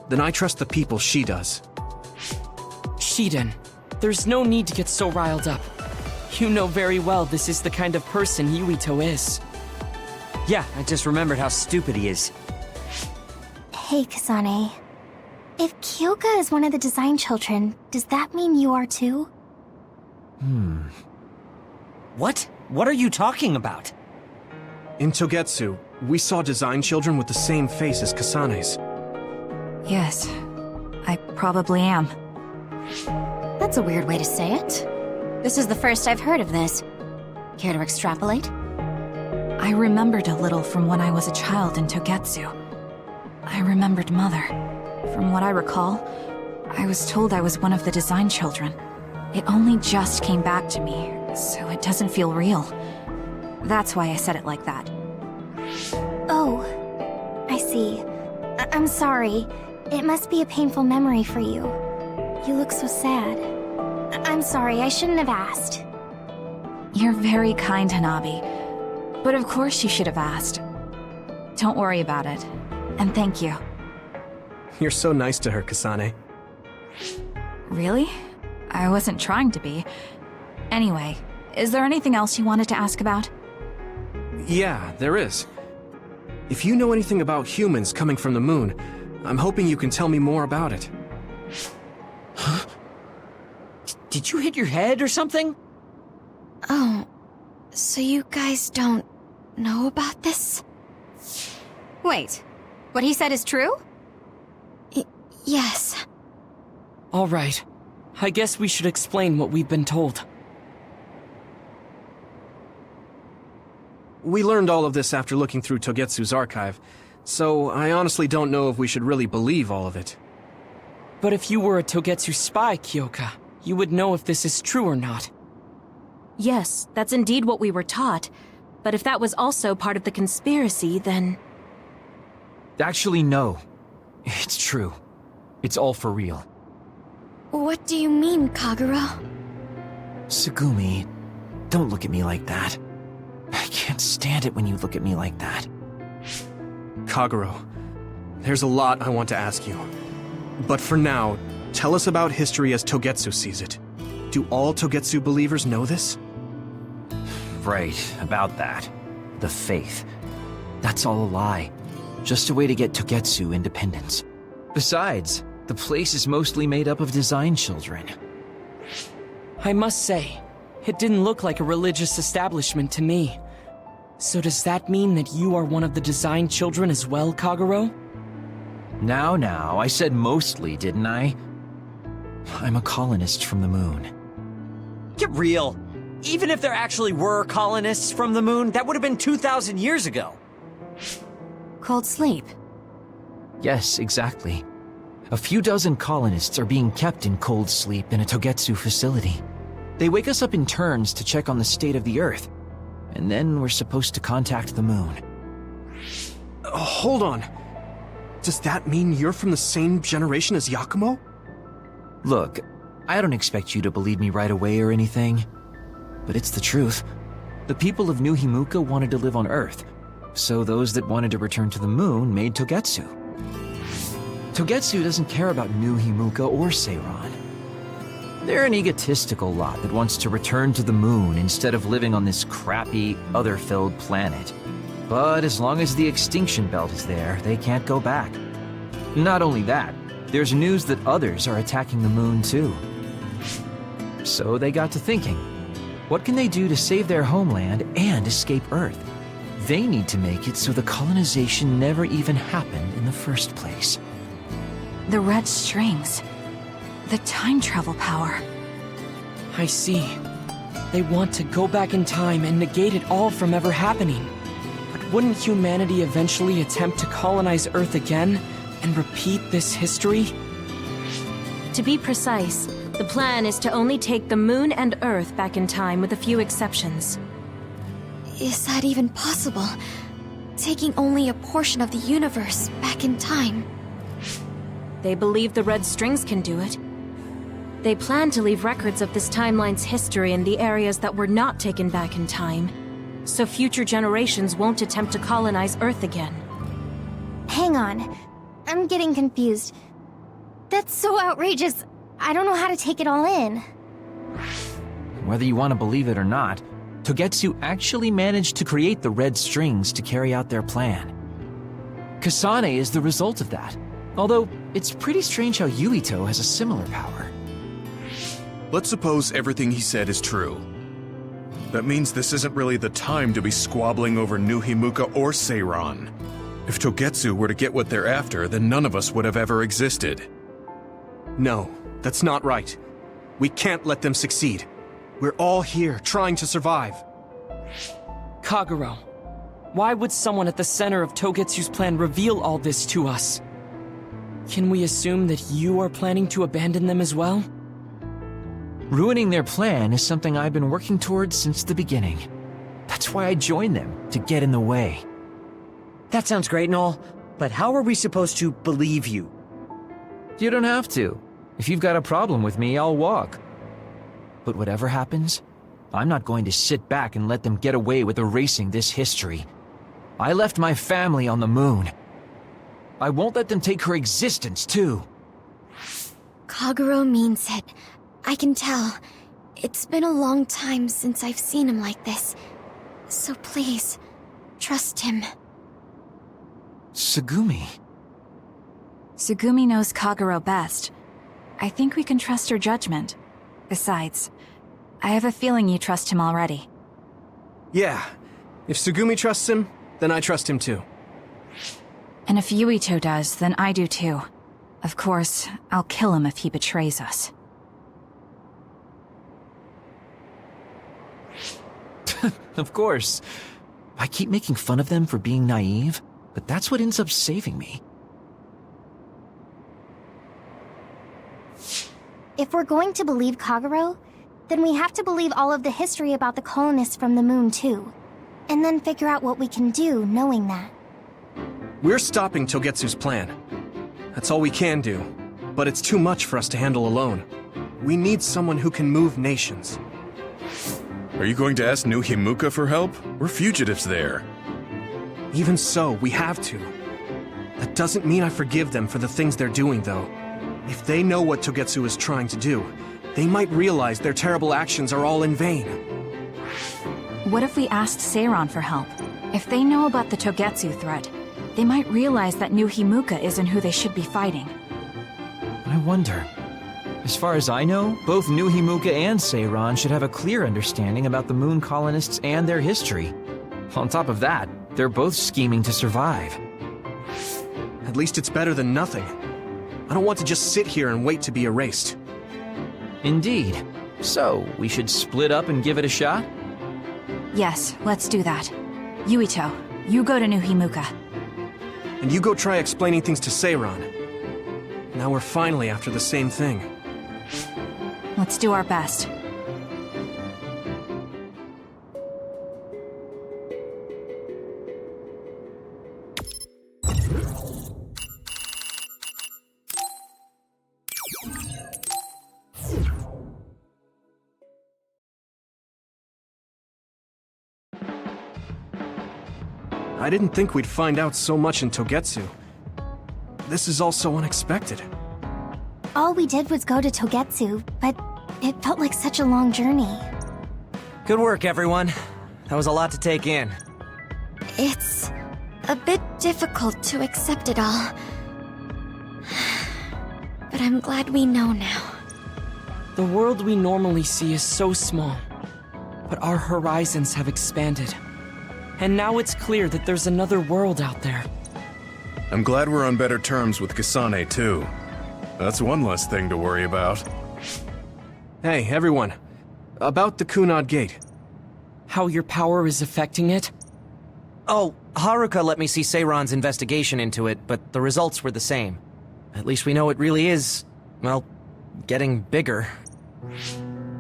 then I trust the people she does. Shiden, there's no need to get so riled up. You know very well this is the kind of person Yuito is. Yeah, I just remembered how stupid he is. Hey, Kasane. If Kyoka is one of the design children, does that mean you are too? What? What are you talking about? In Togetsu, we saw design children with the same face as Kasane's. Yes, I probably am. That's a weird way to say it. This is the first I've heard of this. Care to extrapolate? I remembered a little from when I was a child in Togetsu. I remembered Mother. From what I recall, I was told I was one of the design children. It only just came back to me, so it doesn't feel real. That's why I said it like that. Oh, I see. I'm sorry. It must be a painful memory for you. You look so sad. I'm sorry, I shouldn't have asked. You're very kind, Hanabi. But of course you should have asked. Don't worry about it. And thank you. You're so nice to her, Kasane. Really? I wasn't trying to be. Anyway, is there anything else you wanted to ask about? Yeah, there is. If you know anything about humans coming from the moon, I'm hoping you can tell me more about it. Huh? Did you hit your head or something? Oh, so you guys don't know about this? Wait, what he said is true? Yes. All right. I guess we should explain what we've been told. We learned all of this after looking through Togetsu's archive, so I honestly don't know if we should really believe all of it. But if you were a Togetsu spy, Kyoka, you would know if this is true or not. Yes, that's indeed what we were taught. But if that was also part of the conspiracy, then... Actually, no. It's true. It's all for real. What do you mean, Kagura? Tsugumi, don't look at me like that. I can't stand it when you look at me like that. Kaguro, there's a lot I want to ask you. But for now, tell us about history as Togetsu sees it. Do all Togetsu believers know this? Right, about that. The faith. That's all a lie. Just a way to get Togetsu independence. Besides, the place is mostly made up of design children. I must say, it didn't look like a religious establishment to me. So does that mean that you are one of the design children as well, Kaguro? Now, I said mostly, didn't I? I'm a colonist from the moon. Get real. Even if there actually were colonists from the moon, that would have been 2,000 years ago. Cold sleep. Yes, exactly. A few dozen colonists are being kept in cold sleep in a Togetsu facility. They wake us up in turns to check on the state of the Earth, and then we're supposed to contact the moon. Hold on. Does that mean you're from the same generation as Yakumo? Look, I don't expect you to believe me right away or anything, but it's the truth. The people of New Himuka wanted to live on Earth, so those that wanted to return to the moon made Togetsu. Togetsu doesn't care about New Himuka or Seiran. They're an egotistical lot that wants to return to the moon instead of living on this crappy, other-filled planet. But as long as the extinction belt is there, they can't go back. Not only that, there's news that others are attacking the moon too. So they got to thinking, what can they do to save their homeland and escape Earth? They need to make it so the colonization never even happened in the first place. The red strings. The time travel power. I see. They want to go back in time and negate it all from ever happening. But wouldn't humanity eventually attempt to colonize Earth again and repeat this history? To be precise, the plan is to only take the moon and Earth back in time with a few exceptions. Is that even possible? Taking only a portion of the universe back in time? They believe the red strings can do it. They plan to leave records of this timeline's history in the areas that were not taken back in time, so future generations won't attempt to colonize Earth again. Hang on. I'm getting confused. That's so outrageous. I don't know how to take it all in. Whether you want to believe it or not, Togetsu actually managed to create the red strings to carry out their plan. Kasane is the result of that, although it's pretty strange how Yuito has a similar power. Let's suppose everything he said is true. That means this isn't really the time to be squabbling over New Himuka or Seiran. If Togetsu were to get what they're after, then none of us would have ever existed. No, that's not right. We can't let them succeed. We're all here trying to survive. Kagero, why would someone at the center of Togetsu's plan reveal all this to us? Can we assume that you are planning to abandon them as well? Ruining their plan is something I've been working towards since the beginning. That's why I joined them, to get in the way. That sounds great and all, but how are we supposed to believe you? You don't have to. If you've got a problem with me, I'll walk. But whatever happens, I'm not going to sit back and let them get away with erasing this history. I left my family on the moon. I won't let them take her existence, too. Kagero means it. I can tell. It's been a long time since I've seen him like this. So please, trust him. Tsugumi. Tsugumi knows Kagero best. I think we can trust her judgment. Besides, I have a feeling you trust him already. Yeah. If Tsugumi trusts him, then I trust him too. And if Yuito does, then I do too. Of course, I'll kill him if he betrays us. Of course. I keep making fun of them for being naive, but that's what ends up saving me. If we're going to believe Kagero, then we have to believe all of the history about the colonists from the moon too. And then figure out what we can do knowing that. We're stopping Togetsu's plan. That's all we can do. But it's too much for us to handle alone. We need someone who can move nations. Are you going to ask New Himuka for help? We're fugitives there. Even so, we have to. That doesn't mean I forgive them for the things they're doing, though. If they know what Togetsu is trying to do, they might realize their terrible actions are all in vain. What if we asked Seiran for help? If they know about the Togetsu threat, they might realize that New Himuka isn't who they should be fighting. I wonder. As far as I know, both New Himuka and Seiran should have a clear understanding about the moon colonists and their history. On top of that, they're both scheming to survive. At least it's better than nothing. I don't want to just sit here and wait to be erased. Indeed. So, we should split up and give it a shot? Yes, let's do that. Yuito, you go to New Himuka. And you go try explaining things to Seiran. Now we're finally after the same thing. Let's do our best. I didn't think we'd find out so much in Togetsu. This is all so unexpected. All we did was go to Togetsu, but it felt like such a long journey. Good work, everyone. That was a lot to take in. It's a bit difficult to accept it all. But I'm glad we know now. The world we normally see is so small, but our horizons have expanded. And now it's clear that there's another world out there. I'm glad we're on better terms with Kasane, too. That's one less thing to worry about. Hey, everyone. About the Kunad Gate. How your power is affecting it? Oh, Haruka let me see Seiran's investigation into it, but the results were the same. At least we know it really is, well, getting bigger.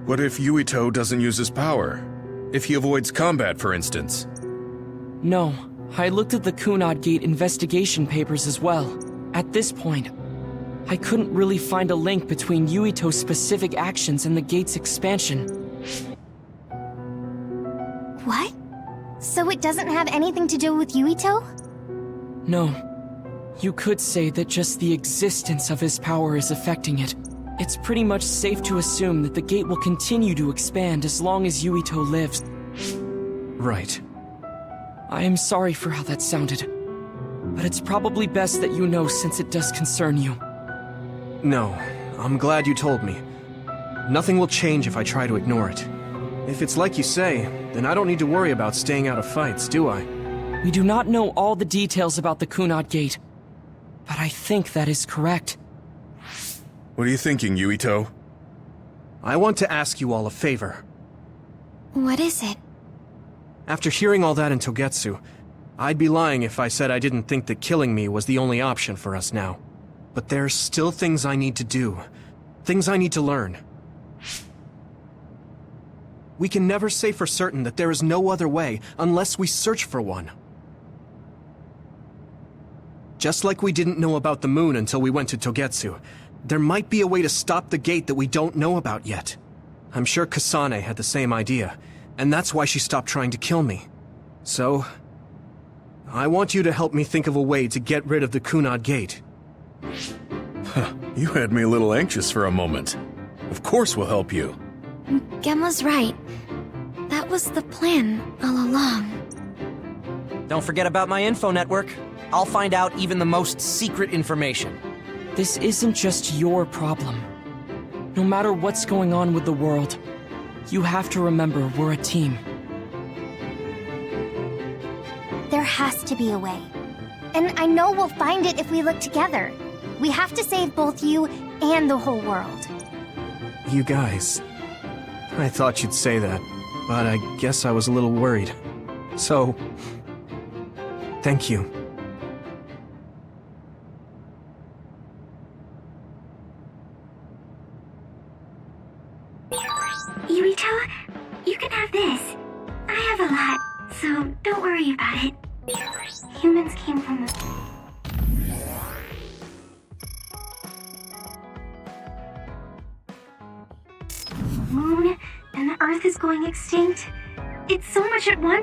What if Yuito doesn't use his power? If he avoids combat, for instance? No, I looked at the Kunad Gate investigation papers as well. At this point, I couldn't really find a link between Yuito's specific actions and the gate's expansion. What? So it doesn't have anything to do with Yuito? No. You could say that just the existence of his power is affecting it. It's pretty much safe to assume that the gate will continue to expand as long as Yuito lives. Right. I am sorry for how that sounded, but it's probably best that you know since it does concern you. No, I'm glad you told me. Nothing will change if I try to ignore it. If it's like you say, then I don't need to worry about staying out of fights, do I? We do not know all the details about the Kunad Gate, but I think that is correct. What are you thinking, Yuito? I want to ask you all a favor. What is it? After hearing all that in Togetsu, I'd be lying if I said I didn't think that killing me was the only option for us now. But there's still things I need to do. Things I need to learn. We can never say for certain that there is no other way unless we search for one. Just like we didn't know about the moon until we went to Togetsu, there might be a way to stop the gate that we don't know about yet. I'm sure Kasane had the same idea, and that's why she stopped trying to kill me. So, I want you to help me think of a way to get rid of the Kunad Gate. You had me a little anxious for a moment. Of course we'll help you. Gemma's right. That was the plan all along. Don't forget about my info network. I'll find out even the most secret information. This isn't just your problem. No matter what's going on with the world, you have to remember we're a team. There has to be a way. And I know we'll find it if we look together. We have to save both you and the whole world. You guys... I thought you'd say that, but I guess I was a little worried. So... thank you. Yuito, you can have this. I have a lot, so don't worry about it. Humans came from the... moon, and the Earth is going extinct. It's so much at once.